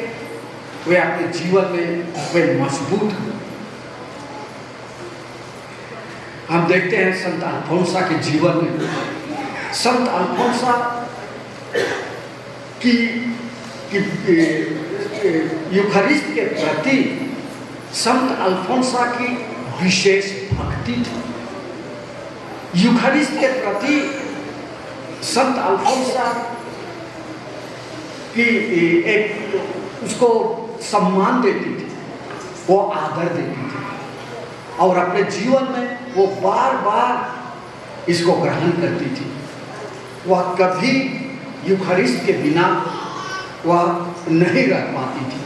वे अपने जीवन में वे मजबूत हुए। हम देखते हैं संत अल्फोंसा के जीवन में, संत अल्फोंसा की यूखारिस्ट के प्रति संत अल्फोंसा की विशेष भक्ति थी। यूखारिस्ट के प्रति संत अल्फोंसा की एक उसको सम्मान देती थी, वो आदर देती थी और अपने जीवन में वो बार बार इसको ग्रहण करती थी। वह कभी यूखारिस्ट के बिना वह नहीं रह पाती थी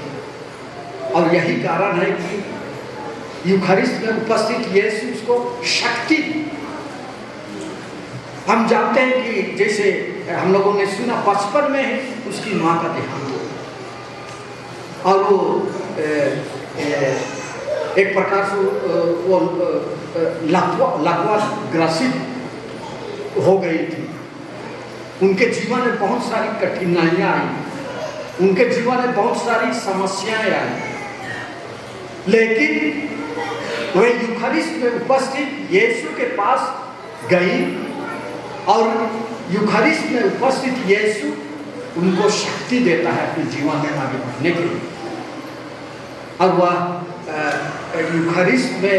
और यही कारण है कि यूखारिस्ट में उपस्थित यीशु उसको शक्ति दी। हम जानते हैं कि जैसे हम लोगों ने सुना बचपन में ही उसकी माँ का देहांत हो और वो एक प्रकार से वो लकवा ग्रसित हो गई थी। उनके जीवन में बहुत सारी कठिनाइयाँ आई, उनके जीवन में बहुत सारी समस्याएं आई, लेकिन वे यूखारिस्ट में उपस्थित यीशु के पास गई और यूखारिस्ट में उपस्थित यीशु उनको शक्ति देता है अपने जीवन में आगे बढ़ने के लिए और वह यूखारिस्ट में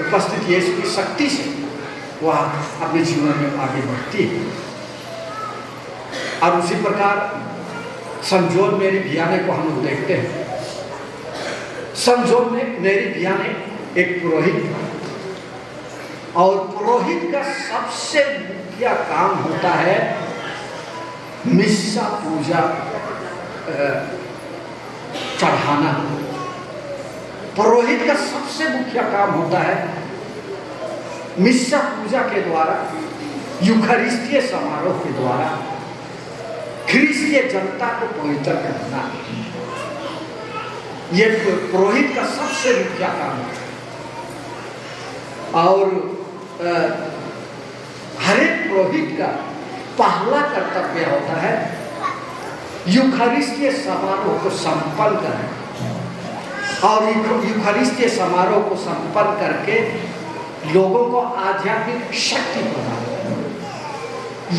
उपस्थित यीशु की शक्ति से वह अपने जीवन में आगे बढ़ती है। और उसी प्रकार संत जॉन मेरी भियानी को हम लोग देखते हैं। संत जॉन मेरी भियानी एक पुरोहित था और पुरोहित का सबसे मुख्य काम होता है मिस्सा पूजा चढ़ाना। पुरोहित का सबसे मुख्य काम होता है मिस्सा पूजा के द्वारा, यूखारिस्तीय समारोह के द्वारा ख्रिस्तीय जनता को पवित्र करना। यह पुरोहित का सबसे मुख्य काम है और हर एक पुरोहित का पहला कर्तव्य होता है यूखारिस्तीय समारोह को संपन्न करना और यूखारिस्तीय समारोह को संपन्न करके लोगों को आध्यात्मिक शक्ति प्रदान करना।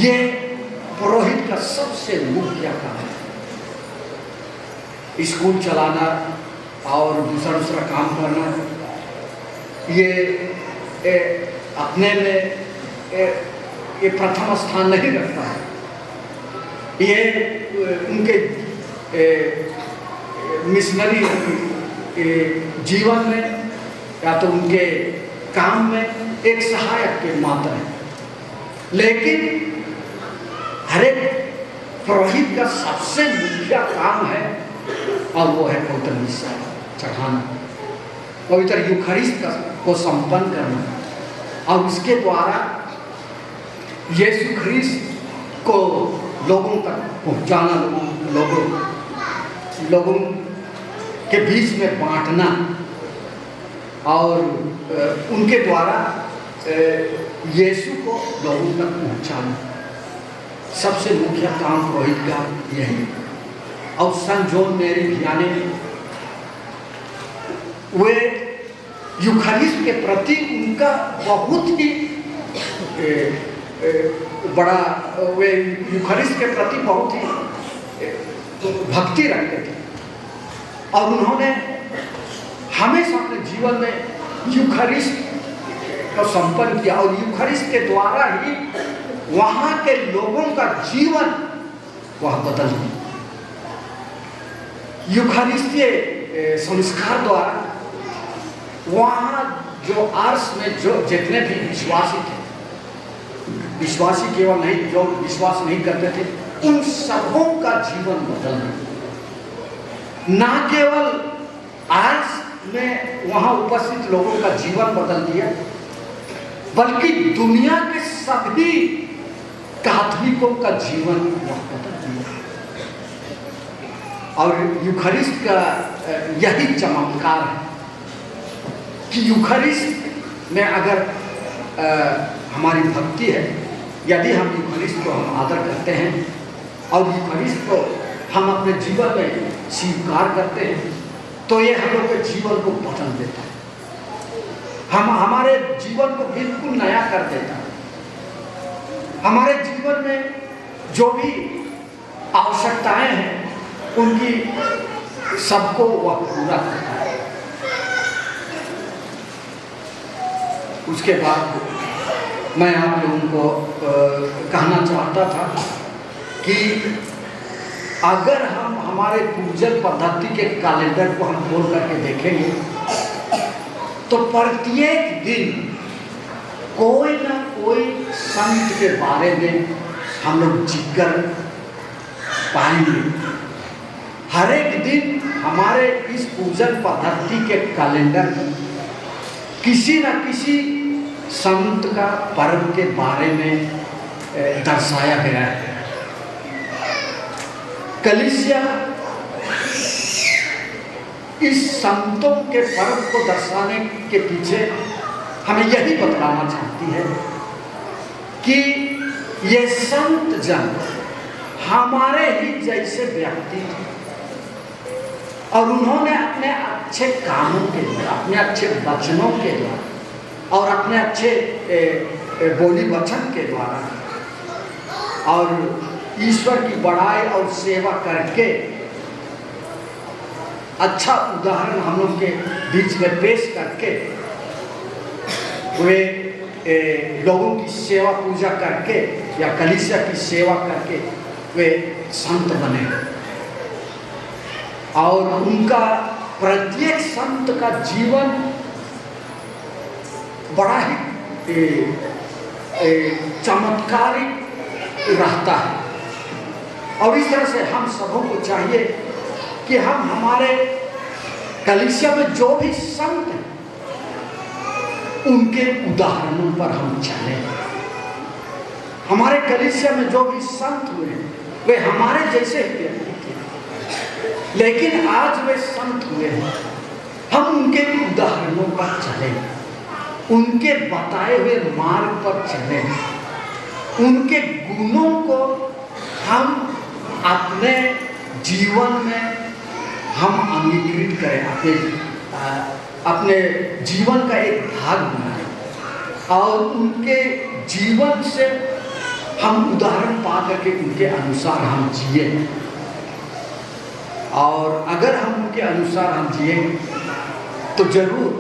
ये पुरोहित का सबसे मुख्य काम है। स्कूल चलाना और दूसरा काम करना ये अपने में ये प्रथम स्थान नहीं रखता है। ये उनके मिशनरी जीवन में या तो उनके काम में एक सहायक के मात्र है, लेकिन हर एक पुरोहित का सबसे मुख्य काम है और वो है पवित्र मिस्सा चढ़ाना, पवित्र यूखरिस्ट को संपन्न करना और उसके द्वारा यीशु ख्रिस्त को लोगों तक पहुंचाना, लोगों के बीच में बांटना और उनके द्वारा यीशु को लोगों तक पहुंचाना सबसे मुख्य काम पुरोहित का यही। और सन जॉन मेरी भियानी वे यूखरिस्ट के प्रति उनका बहुत ही बड़ा, वे यूखरिस्ट के प्रति बहुत ही भक्ति रखते थे और उन्होंने हमेशा अपने जीवन में यूखरिस्ट को संपन्न किया और यूखरिस्ट के द्वारा ही वहाँ के लोगों का जीवन वह बदल गया। यूखरिस्तीय संस्कार द्वारा वहाँ जो आर्स में जो जितने भी विश्वासी थे, विश्वासी केवल नहीं, जो विश्वास नहीं करते थे, उन सबों का जीवन बदल गया। ना केवल आर्स में वहाँ उपस्थित लोगों का जीवन बदल दिया, बल्कि दुनिया के सभी कैथोलिकों का जीवन वह बदल दिया। और यूखरिस्ट का यही चमत्कार है कि यूखरिस्ट में अगर हमारी भक्ति है, यदि हम यूखरिस्ट को हम आदर करते हैं और यूखरिस्ट को हम अपने जीवन में स्वीकार करते हैं, तो ये हम लोग के जीवन को बदल देता है, हमारे जीवन को बिल्कुल नया कर देता है। हमारे जीवन में जो भी आवश्यकताएं हैं उनकी सबको वह पूरा करता है। उसके बाद मैं आप लोगों को कहना चाहता था कि अगर हम हमारे पूजन पद्धति के कैलेंडर को हम खोल करके देखेंगे तो प्रत्येक दिन कोई ना कोई संत के बारे में हम लोग जिक्र पाएंगे। हर एक दिन हमारे इस पूजन पद्धति के कैलेंडर में किसी न किसी संत का पर्व के बारे में दर्शाया गया है। कलीसिया इस संतों के पर्व को दर्शाने के पीछे हमें यही बतलाना चाहती है कि ये संत जन हमारे ही जैसे व्यक्ति थे और उन्होंने अपने अच्छे कामों के द्वारा, अपने अच्छे वचनों के द्वारा और अपने अच्छे बोली वचन के द्वारा और ईश्वर की बड़ाई और सेवा करके अच्छा उदाहरण हम लोग के बीच में पेश करके वे लोगों की सेवा पूजा करके या कलीसिया की सेवा करके वे संत बने और उनका प्रत्येक संत का जीवन बड़ा ही चमत्कारिक रहता है। और इस तरह से हम सबों को चाहिए कि हम हमारे कलीसिया में जो भी संत हैं उनके उदाहरणों पर हम चलें। हमारे कलीसिया में जो भी संत हुए हैं वे हमारे जैसे व्यक्ति थे, लेकिन आज वे संत हुए हैं, हम उनके उदाहरणों पर चलें, उनके बताए हुए मार्ग पर चलें, उनके गुणों को हम अपने जीवन में हम अंगीकृत करें, अपने जीवन का एक भाग बनाएं और उनके जीवन से हम उदाहरण पा करके उनके अनुसार हम जिए। और अगर हम उनके अनुसार हम जिए तो जरूर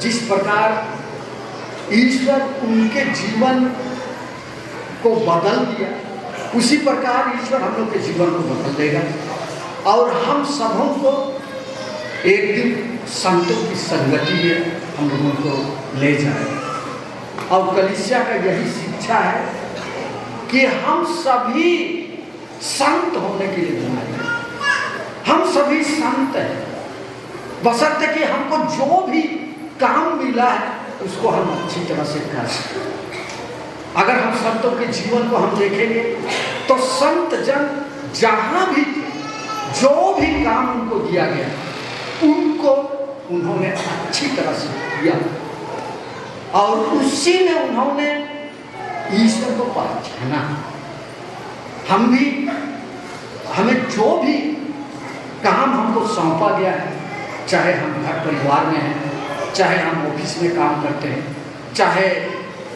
जिस प्रकार ईश्वर उनके जीवन को बदल दिया उसी प्रकार ईश्वर हम लोग के जीवन को बदल देगा और हम सबों को एक दिन संतों की संगति में हम लोगों को ले जाएगा। और कलीसिया का यही शिक्षा है कि हम सभी संत होने के लिए बनाए गए। हम सभी संत हैं, बशर्ते कि हमको जो भी काम मिला है उसको हम अच्छी तरह से कर सकें। अगर हम संतों के जीवन को हम देखेंगे तो संत जन जहां भी थे, जो भी काम उनको दिया गया उनको उन्होंने अच्छी तरह से किया और उसी में उन्होंने ईश्वर को पहचाना। हमें जो भी काम हमको सौंपा गया है, चाहे हम घर परिवार में हैं, चाहे हम ऑफिस में काम करते हैं, चाहे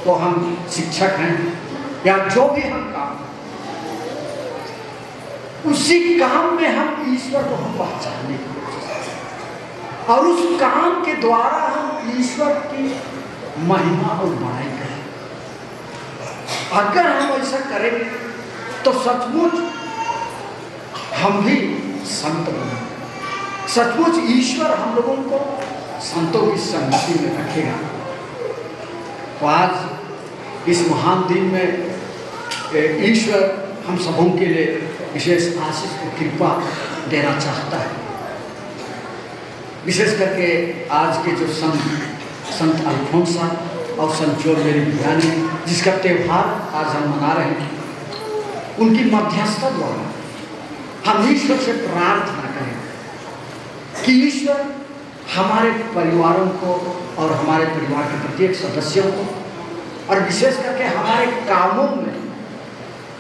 तो हम शिक्षक हैं या जो भी हम काम, उसी काम में हम ईश्वर को हम पहचानने की कोशिश और उस काम के द्वारा हम ईश्वर की महिमा और बड़ाई करें। अगर हम ऐसा करेंगे तो सचमुच हम भी संत बनेंगे। सचमुच ईश्वर हम लोगों को संतों की संगति में रखेगा। तो आज इस महान दिन में ईश्वर हम सबों के लिए विशेष आशीष और कृपा देना चाहता है। विशेष करके आज के जो संत अल्फोंसा और संत जो मेरी भियानी जिसका त्यौहार आज हम मना रहे हैं, उनकी मध्यस्थता द्वारा हम ईश्वर से प्रार्थना करें कि ईश्वर हमारे परिवारों को और हमारे परिवार के प्रत्येक सदस्यों को और विशेष करके हमारे कामों में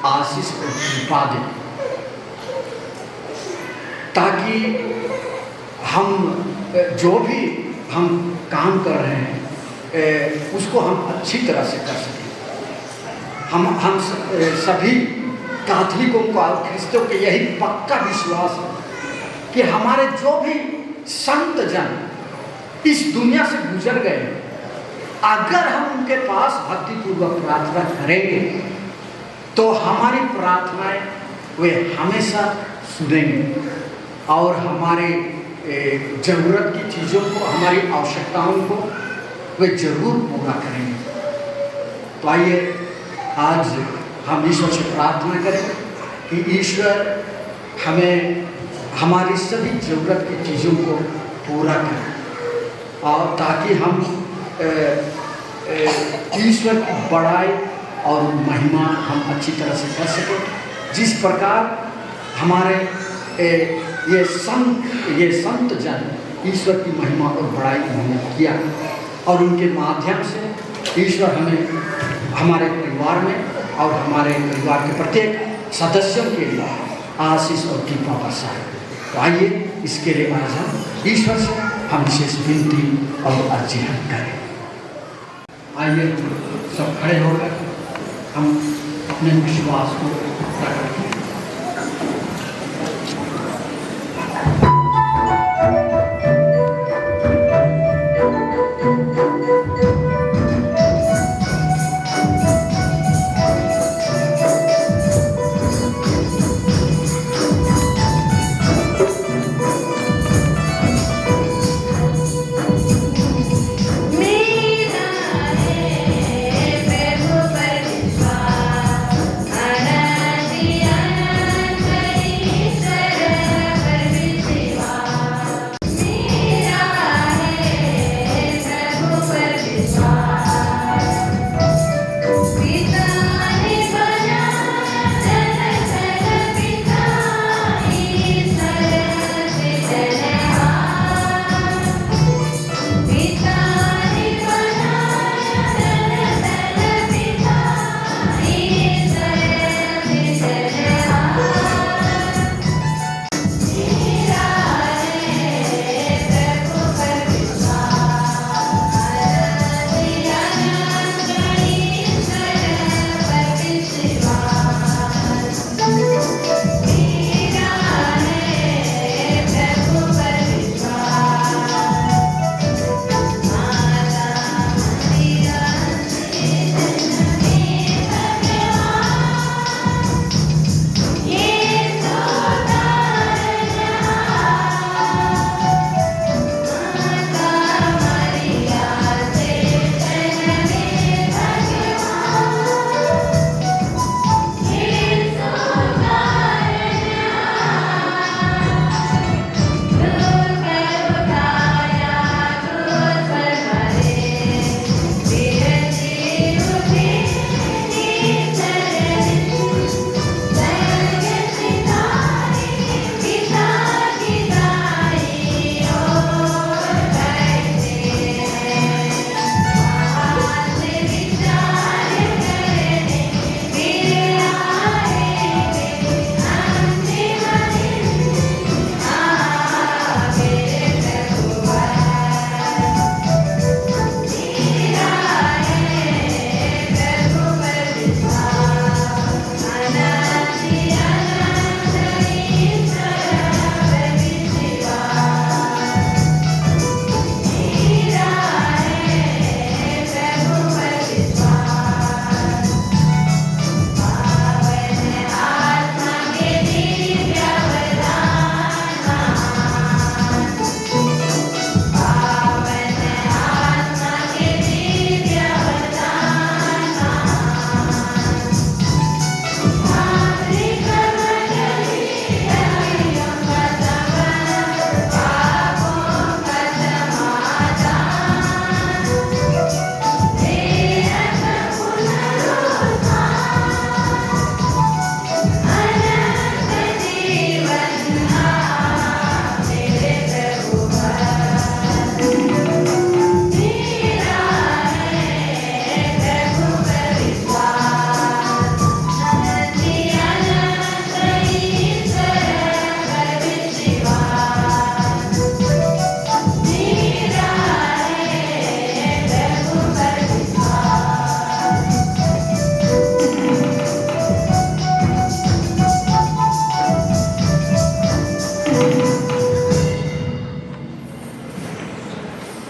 आशीष और कृपा दे, ताकि हम जो भी हम काम कर रहे हैं उसको हम अच्छी तरह से कर सकें। हम सभी कैथोलिकों को और ख्रिस्तों के यही पक्का विश्वास है कि हमारे जो भी संत जन इस दुनिया से गुजर गए, अगर हम उनके पास भक्तिपूर्वक प्रार्थना करेंगे तो हमारी प्रार्थनाएं वे हमेशा सुनेंगे और हमारे ज़रूरत की चीज़ों को, हमारी आवश्यकताओं को वे जरूर पूरा करेंगे। तो आइए आज हम ईश्वर से प्रार्थना करें कि ईश्वर हमें हमारी सभी ज़रूरत की चीज़ों को पूरा करें और ताकि हम ईश्वर की बड़ाई और महिमा हम अच्छी तरह से कर सकें। जिस प्रकार हमारे ये संत जन ईश्वर की महिमा और बड़ाई उन्होंने किया और उनके माध्यम से ईश्वर हमें हमारे परिवार में और हमारे परिवार के प्रत्येक सदस्यों के लिए आशीष और कृपा बरसाए। तो आइए इसके लिए आज हम ईश्वर से हम विशेष विनती और अर्जी हम करें। आइए हम सब खड़े होकर हम अपने विश्वास को प्रकट करें। मेरा है प्रभु पर विश्वास, अनंत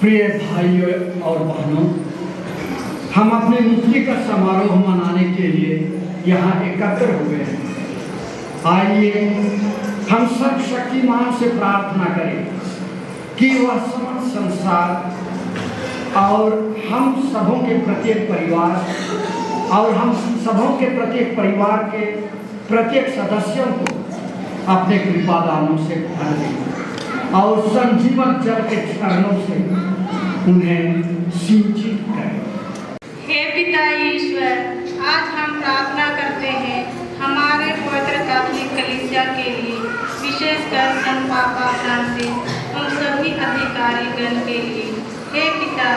प्रिय भाइयों और बहनों, हम अपने मुक्ति का समारोह मनाने के लिए यहाँ एकत्र हुए हैं। आइए हम सर्वशक्तिमान से प्रार्थना करें कि वह समस्त संसार और हम सबों के प्रत्येक परिवार के प्रत्येक सदस्यों को अपने कृपादानों से भर दें और संजीवन जल के चरणों से उन्हें सिंचित करें। हे पिता ईश्वर, आज हम प्रार्थना करते हैं हमारे पवित्र कैथोलिक कलीसिया के लिए, विशेषकर संत पापा फ्रांसिस उन सभी अधिकारीगण के लिए। हे पिता,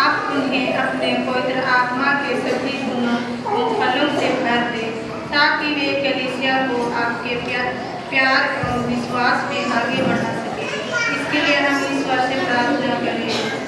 आप उन्हें अपने पवित्र आत्मा के सभी गुणों और फलों से भर दें ताकि वे कलीसिया को आपके प्यार और विश्वास में आगे बढ़ा सके। इसके लिए हम ईश्वर से प्रार्थना करें।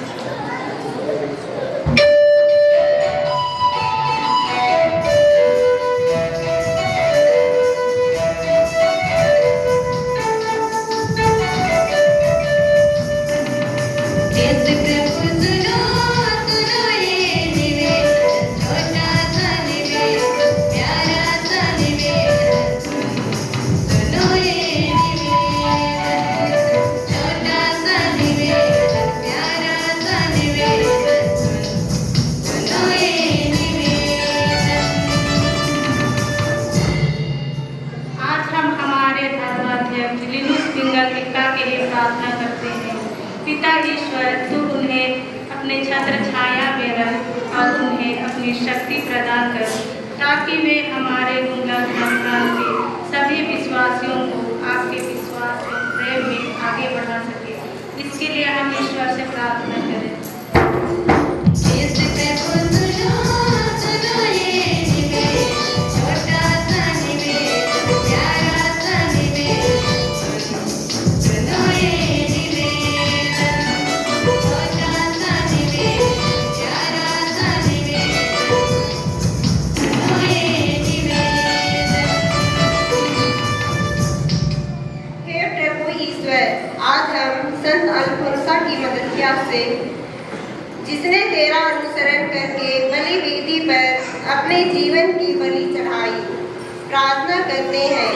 पिता ईश्वर, तू उन्हें अपने छत्र छाया में रख और उन्हें अपनी शक्ति प्रदान कर ताकि वे हमारे गुंगा संस्थान के सभी विश्वासियों को आपके विश्वास और प्रेम में आगे बढ़ा सके। इसके लिए हम ईश्वर से प्रार्थना करें। से जिसने तेरा अनुसरण करके बलि वेदी पर अपने जीवन की बलि चढ़ाई, प्रार्थना करते हैं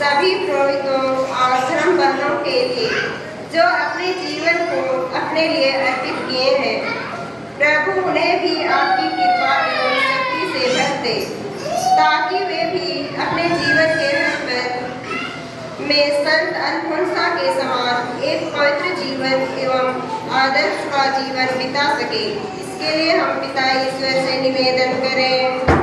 सभी पुरोहितों और धर्म बहनों के लिए जो अपने जीवन को अपने लिए अर्पित किए हैं। प्रभु उन्हें भी आपकी कृपा एवं शक्ति से भर दे ताकि वे भी अपने जीवन के हर में संत अल्फोंसा के समान एक पवित्र जीवन एवं आदर्श का जीवन बिता सके। इसके लिए हम पिता ईश्वर से निवेदन करें।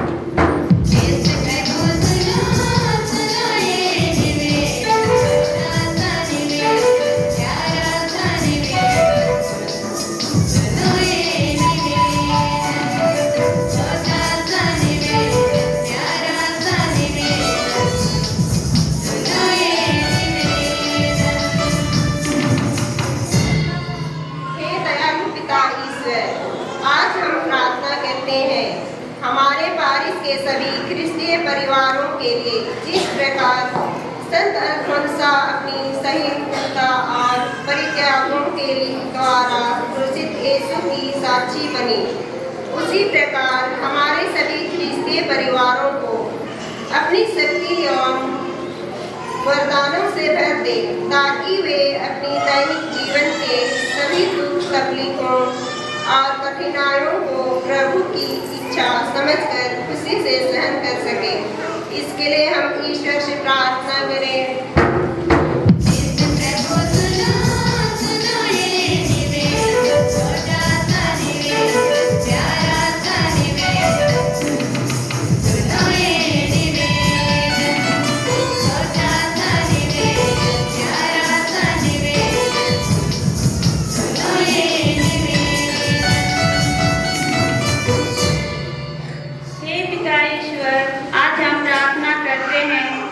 हमारे पारिस के सभी ख्रिस्तीय परिवारों के लिए जिस प्रकार संत अल्फोंसा अपनी सहिष्णुता और परित्यागों के द्वारा क्रूसित यीशु की साक्षी बनी, उसी प्रकार हमारे सभी ख्रिस्तीय परिवारों को अपनी शक्ति एवं वरदानों से भर दे ताकि वे अपनी दैनिक जीवन के सभी दुख तकलीफों और कठिनाइयों को प्रभु की इच्छा समझकर खुशी से सहन कर सके। इसके लिए हम ईश्वर से प्रार्थना करें।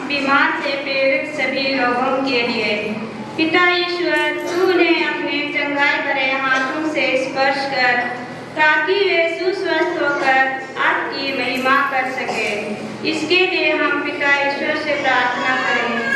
बीमार से पीड़ित सभी लोगों के लिए पिता ईश्वर, तूने अपने चंगाई भरे हाथों से स्पर्श कर ताकि वे सुस्वस्थ होकर आपकी महिमा कर सके। इसके लिए हम पिता ईश्वर से प्रार्थना करें।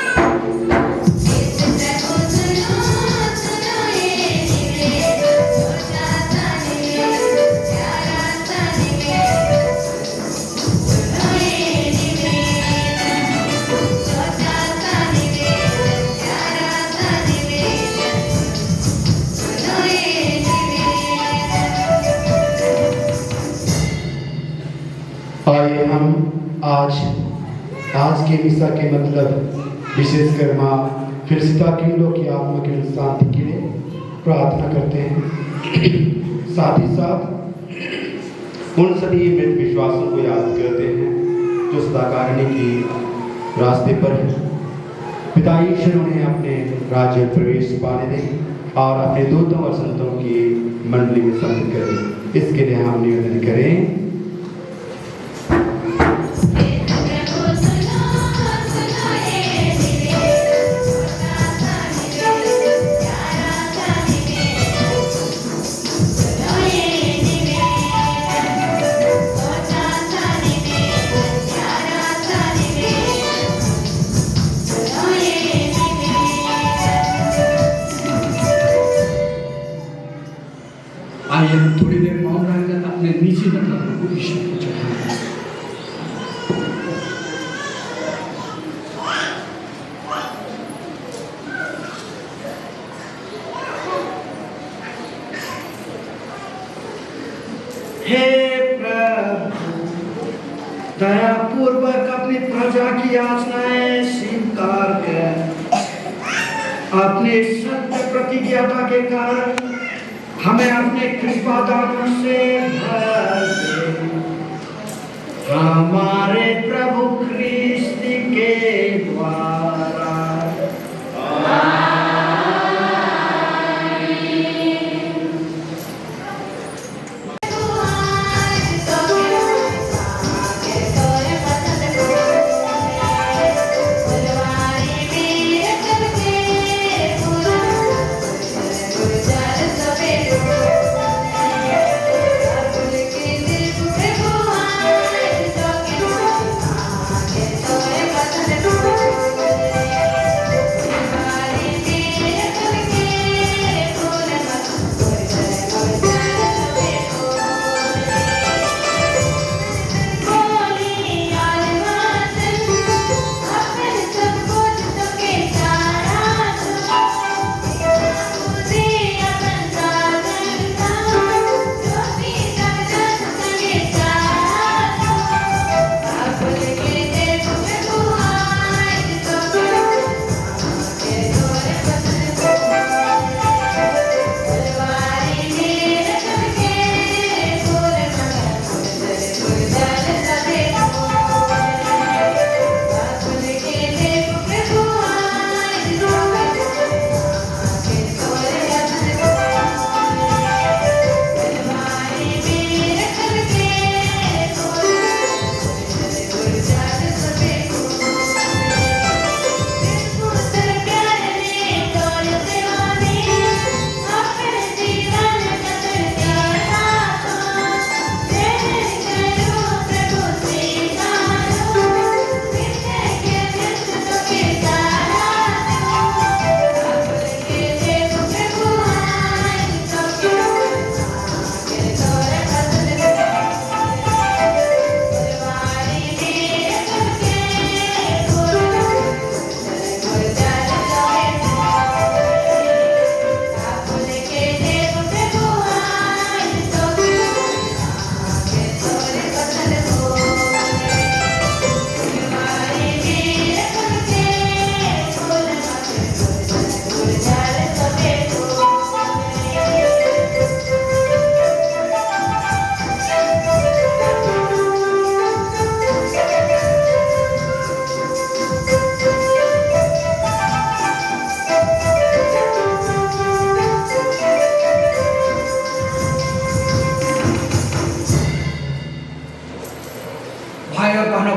आइए हम आज के मिसा के मतलब विशेषकर माँ फिलिस्ता कीड़ों की आत्मा की शांति के लिए प्रार्थना करते हैं। साथ ही साथ उन सभी मृत विश्वासों को याद करते हैं जो सदाकारिणी की रास्ते पर है। पिता ईश्वर उन्हें अपने राज्य में प्रवेश पाने दें और अपने दूतों और संतों की मंडली में सम्मिलित करें। इसके लिए हम निवेदन करें। आइए हम थोड़ी देर मौन रहकर अपने नीचे मतलब को ईश्वर को चढ़ाएं। हे प्रभु, दयापूर्वक अपनी प्रजा की याचनाएं स्वीकार कर अपने सत्य प्रतिज्ञता के कारण हमें अपने कृपा दानों से भर दे। हमारे प्रभु ख्रीस्त के द्वारा।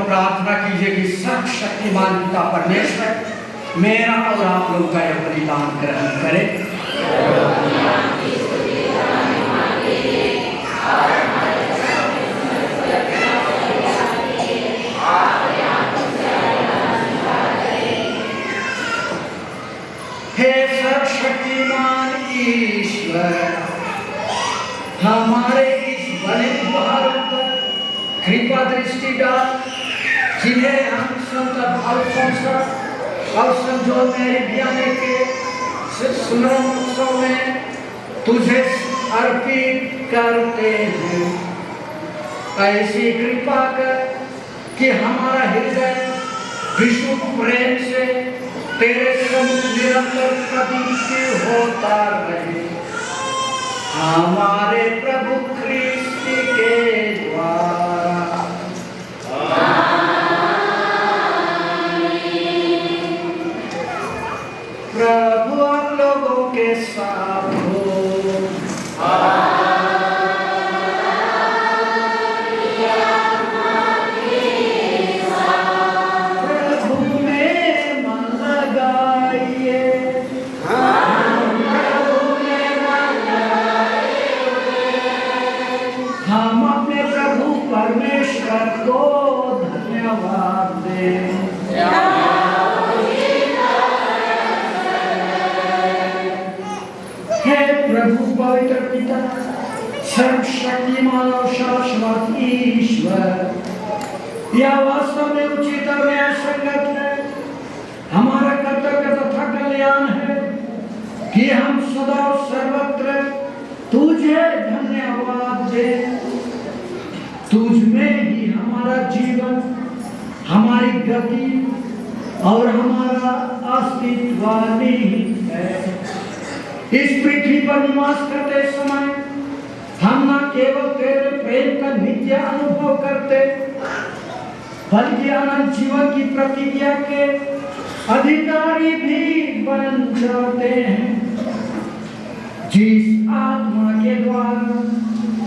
प्रार्थना कीजिए कि सर्वशक्तिमान पिता परमेश्वर मेरा और आप लोग का यह बलिदान ग्रहण करे। हे सर्वशक्तिमान ईश्वर, हमारे इस बड़े उपहार पर कृपा दृष्टि डाल, जिन्हें हम संत अल्फोंस और संजो मेरी के स्मरण उत्सव में तुझे अर्पित करते हैं। ऐसी कृपा कर कि हमारा हृदय विशुद्ध प्रेम से तेरे सम्मुख निरंतर प्रदीप्त होता रहे, हमारे प्रभु ख्रीस्त के द्वारा। प्रभु आप लोगों के साथ हो। हम अपने प्रभु परमेश्वर को धन्यवाद दें। हे प्रभु पवित्र पिता, सर्वशक्तिमान और शाश्वत ईश्वर, यह वास्तव में उचित और न्यायसंगत है, हमारा कर्तव्य तथा कल्याण है कि हम सदा और सर्वत्र तुझे धन्यवाद दें। तुझ में ही हमारा जीवन, हमारी गति और हमारा अस्तित्व निहित है। इस पृथ्वी पर निवास करते समय हम न केवल तेरे प्रेम का नित्य अनुभव करते, बल्कि अनंत जीवन की प्रतिज्ञा के अधिकारी भी बन जाते हैं। जिस आत्मा के द्वारा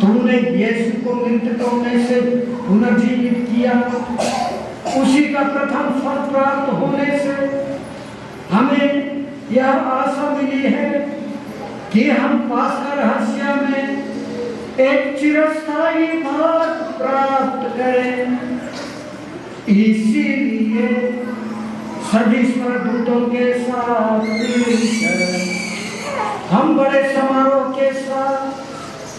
तूने यीशु को मृतकों में से पुनर्जीवित किया, उसी का प्रथम फल प्राप्त होने से हमें यह आशा मिली है कि हम पास्का रहस्य में एक चिरस्थायी भाग प्राप्त करें। इसीलिए सभी स्वर्गदूतों के साथ हम बड़े समारोह के साथ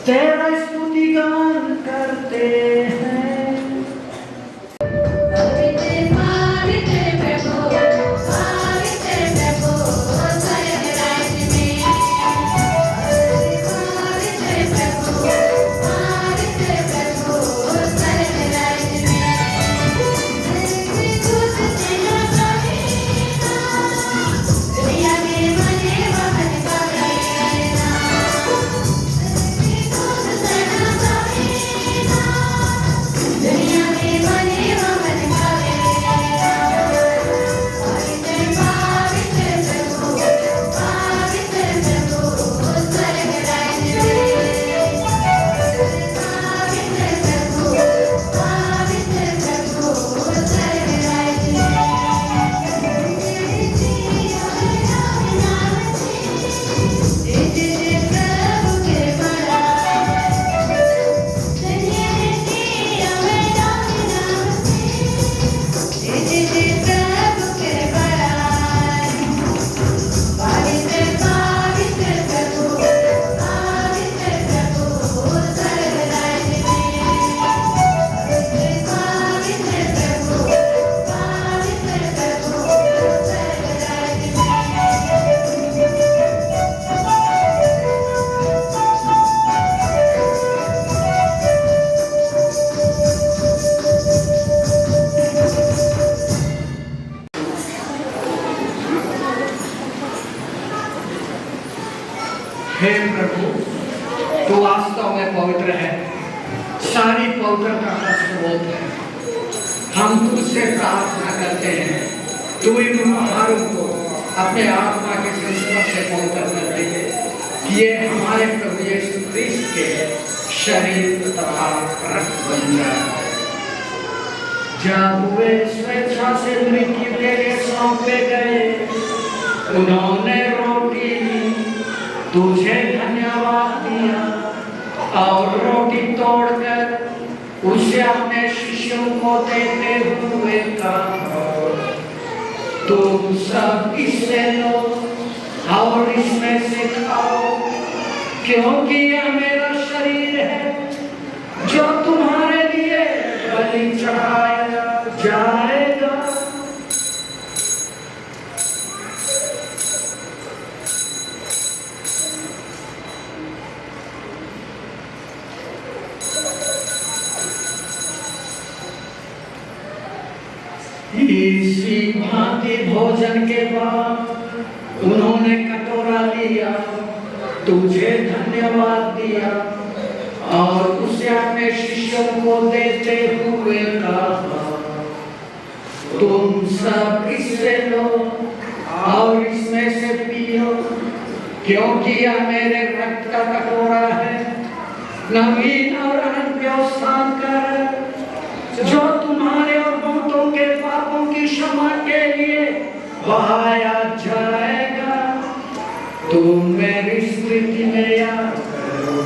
तेरा स्तुति गान करते हैं। हे प्रभु, तू वास्तव में पवित्र है, सारी पवित्रता का स्रोत है। हम तुझसे प्रार्थना करते हैं, तू इन उपहारों को अपने आत्मा के संस्पर्श से पवित्र कर दे, कि ये हमारे प्रभु यीशु ख्रीस्त के शरीर तथा रक्त बन जाए। जब वे स्वेच्छा से मृत्यु के लिए सौंपे गए, उन्होंने रोटी तुझे धन्यवाद दिया और रोटी तोड़कर उसे अपने शिष्यों को देते हुए कहा, तुम सब इससे लो और इसमें से खाओ, क्योंकि यह मेरा शरीर है जो तुम्हारे लिए बलि चढ़ाया जाएगा। इसी भांति भोजन के बाद उन्होंने कटोरा लिया, तुझे धन्यवाद दिया और उसे अपने शिष्यों को देते हुए कहा, तुम सब इससे लो और इसमें से पियो, क्योंकि यह मेरे रक्त का कटोरा है, नवीन और अनंत व्यवस्था कर, जो तुम्हारे और बहुतों के पापों की क्षमा के लिए बहाया जाएगा। तुम मेरी स्मृति में याद करो।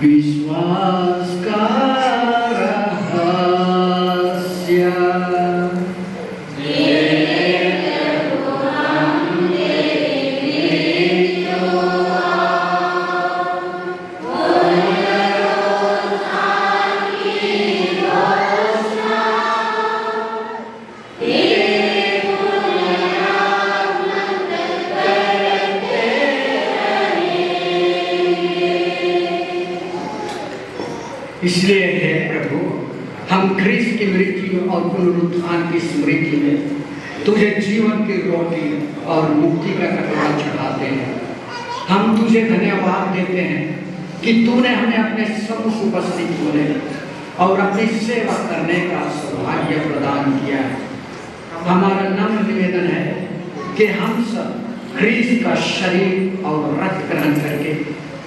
विश्वास का रहस्य। इसलिए हे प्रभु, हम ख्रीस्त की मृत्यु और पुनरुत्थान की स्मृति में तुझे जीवन की रोटी और मुक्ति का कटोरा चढ़ाते हैं। हम तुझे धन्यवाद देते हैं कि तूने हमें अपने सम्मुख उपस्थित होने और अपनी सेवा करने का सौभाग्य प्रदान किया है। हमारा नम्र निवेदन है कि हम सब ख्रीस्त का शरीर और रक्त ग्रहण करके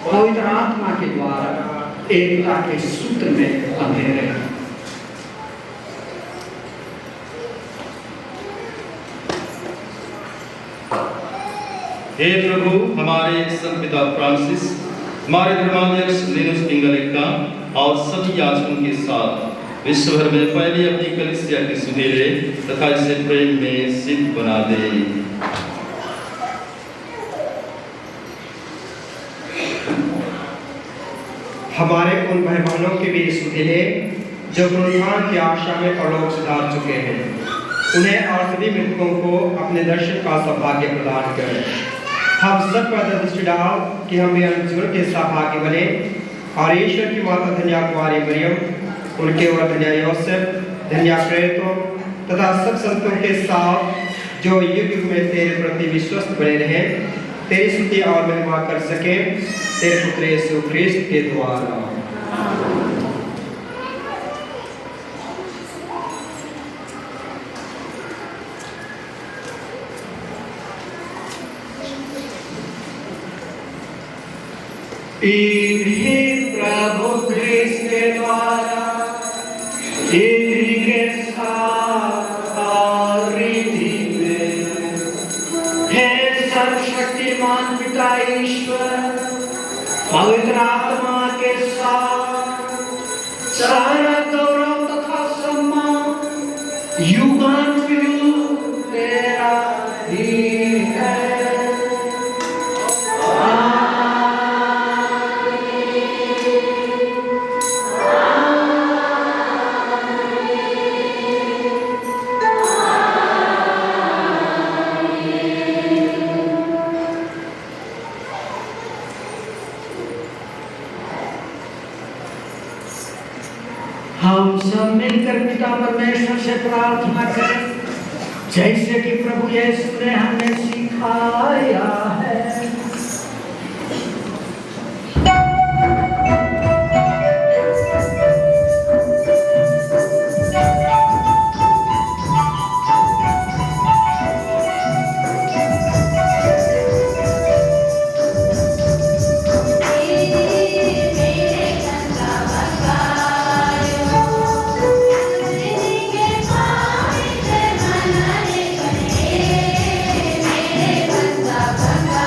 पवित्र आत्मा के द्वारा एकता के सूत्र में बंधे रहे। हे प्रभु, हमारे संत पिता फ्रांसिस, हमारे धर्माध्यक्ष लिनुस पिंगलिका और सभी याजकों के साथ विश्व भर में पहले अपनी कलीसिया की सुधीरे तथा इसे प्रेम में सिद्ध बना दे। हमारे उन भाई बहनों के भी सुधीले जो पुनरुत्थान की आशा में परलोक सुधार चुके हैं, उन्हें और सभी मृतकों को अपने दर्शन का सौभाग्य प्रदान करें। हम सब पर दृष्टि डाल कि हम भी जीवन के सौभाग्य बने और ईश्वर की माता धन्या कुमारी मरियम, उनके और धन्या योसेफ, धन्या प्रेरितों तथा सब संतों के साथ जो युग युग में तेरे प्रति विश्वस्त बने रहे, तेरी स्तुति और महिमा कर सके तेरे पुत्र यीशु ख्रीस्त के द्वारा। इन्हीं प्रभु ख्रीस्त के द्वारा इन्हीं के साथ और रिधि में हे सर्वशक्तिमान पिता ईश्वर, पवित्र आत्मा के साथ सारा गौरव तथा सम्मान युगानुयुग तेरा ही है। हम सब मिलकर पिता परमेश्वर से प्रार्थना करें, जैसे कि प्रभु यीशु ने हमें सिखाया है। Bye.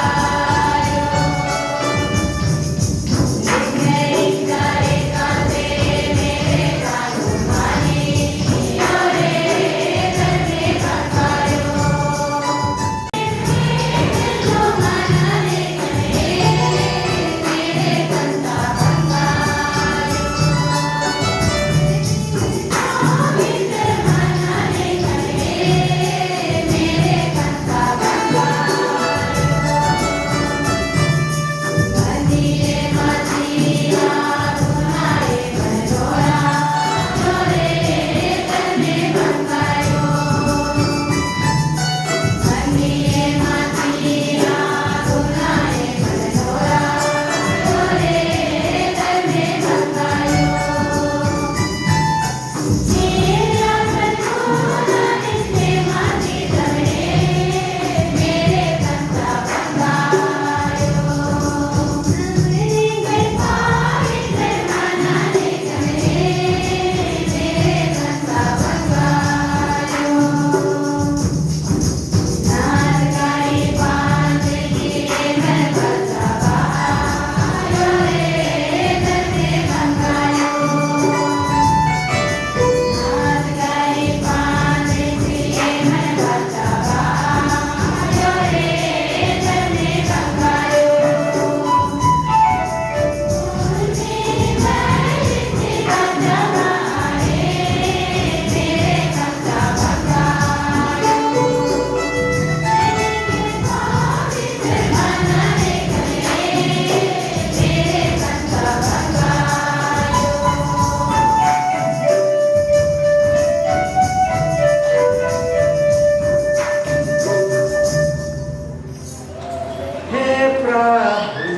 प्रभु,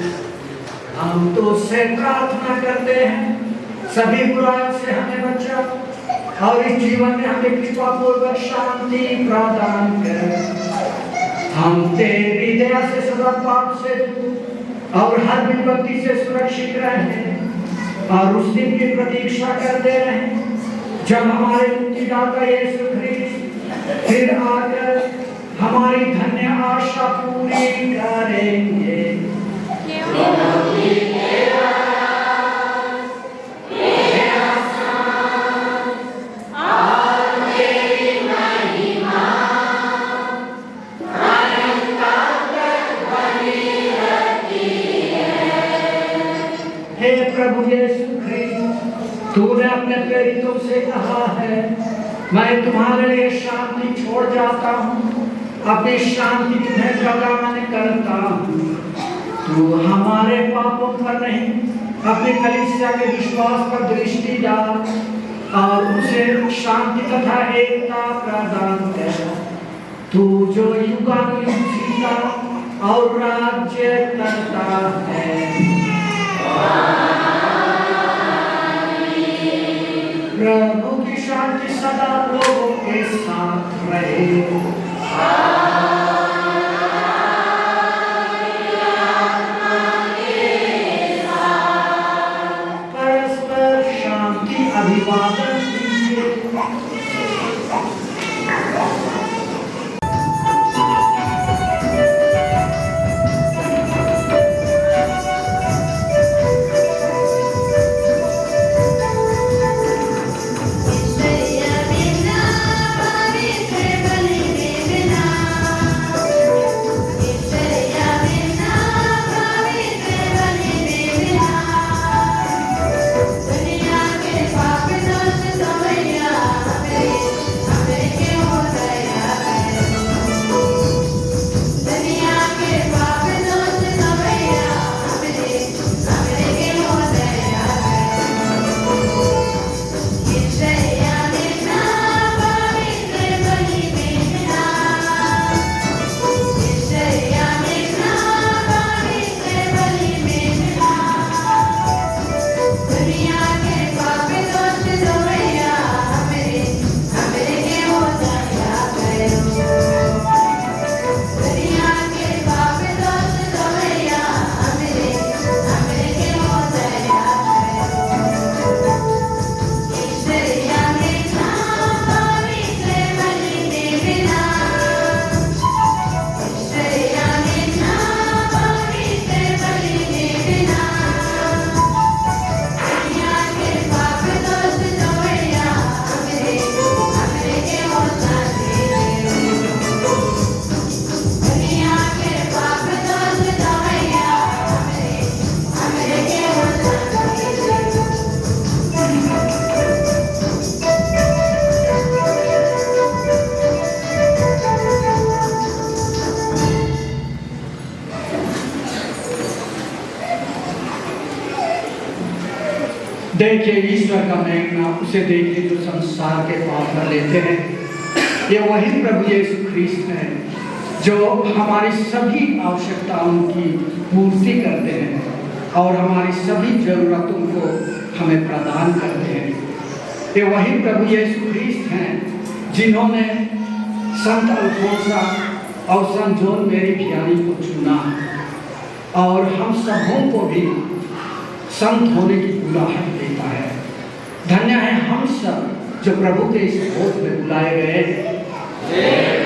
हम तुझसे प्रार्थना करते हैं, सभी बुराइयों से हमें बचा और इस जीवन में हमें कृपा पूर्वक शांति प्रदान कर। हम तेरी दया से सदा पाप से दूर और हर विपत्ति से सुरक्षित रहे और उस दिन की प्रतीक्षा करते रहे जब हमारे मुक्तिदाता यीशु ख्रीस्त फिर आकर हमारी धन्य आशा पूरी करेंगे। हे प्रभु यीशु ख्रीस्त, तूने अपने प्रेरितों से कहा है, मैं तुम्हारे लिए शांति छोड़ जाता हूँ, अपनी शांति तुम्हें प्रदान करता हूँ। तू हमारे पापों पर नहीं, अपनी कलीसिया के विश्वास पर दृष्टि डाल और उसे शांति तथा एकता प्रदान कर। तू जो युगानुयुग जीता और राज्य करता है। प्रभु की शांति सदा लोगों के साथ रहे। परस्पर शांति अभिवादन कीजिए। देखिए ईश्वर का मेघना उसे देखिए जो संसार के पाप कर लेते हैं। ये वही प्रभु यीशु ख्रीस्त है जो हमारी सभी आवश्यकताओं की पूर्ति करते हैं और हमारी सभी जरूरतों को हमें प्रदान करते हैं। ये वही प्रभु यीशु ख्रीस्त हैं जिन्होंने संत अल्फोंसा और संत जॉन मेरी भियानी को चुना और हम सबों को भी संत होने की बुलाहट देता है। धन्य है हम सब जो प्रभु के इस भोज में बुलाए गए। Yeah.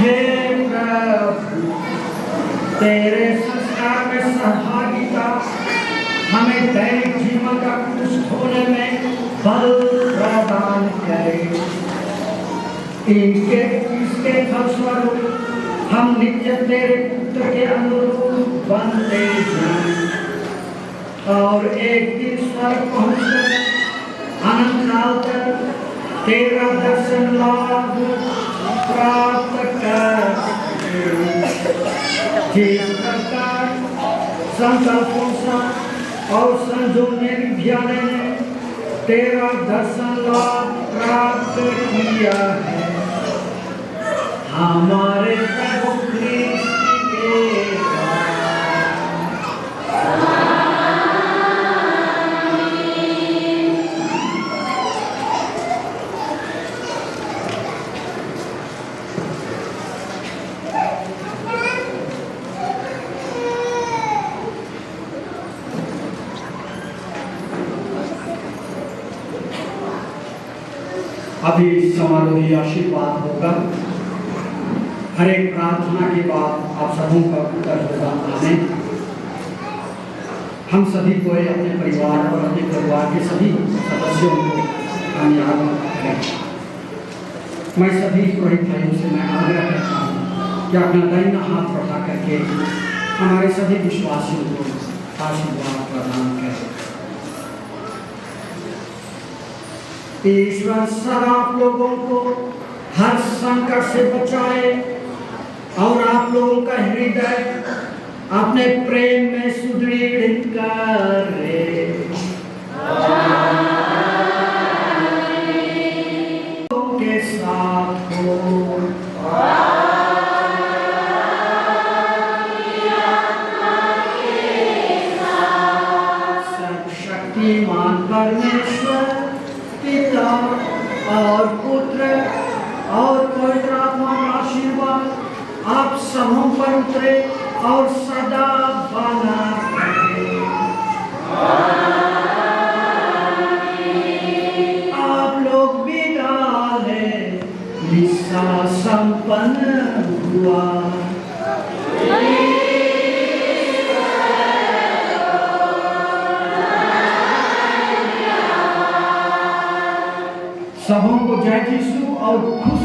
हे प्रभु, तेरे संस्कार में सहभागिता हमें दैनिक जीवन का क्रूस ढोने में बल प्रदान करे। इसके फलस्वरूप हम नित्य तेरे पुत्र के अनुरूप बनते जाएं और एक दिन स्वर्ग पहुंचकर अनंत काल तक तेरा दर्शन लाभ प्राप्त कर जिस प्रकार संत अल्फोंसा और संत जॉन नेवियाने ने तेरा दर्शन लाभ प्राप्त किया है। हमारे प्रभु क्रिस्त के अभी समारोही आशीर्वाद होगा। हर एक प्रार्थना के बाद आप सबों का उत्तर होगा आमीन। हम सभी को अपने परिवार और अपने परिवार के सभी सदस्यों को कामयाब करें। मैं सभी पुरोहित भाइयों से मैं आग्रह करता हूँ कि अपना दाहिना हाथ बढ़ा करके हमारे सभी विश्वासियों को आशीर्वाद प्रदान करें। ईश्वर सदा आप लोगों को हर संकट से बचाए और आप लोगों का हृदय अपने प्रेम में सुदृढ़ करे। के साथ हो सर्वशक्तिमान परमेश्वर पिता और पुत्र और पवित्र आत्मा का आशीर्वाद आप सबों पर उतरे और सदा बना रहे। आप लोग विदा लें, मिसा संपन्न हुआ। सबों को जय यीशु और खुश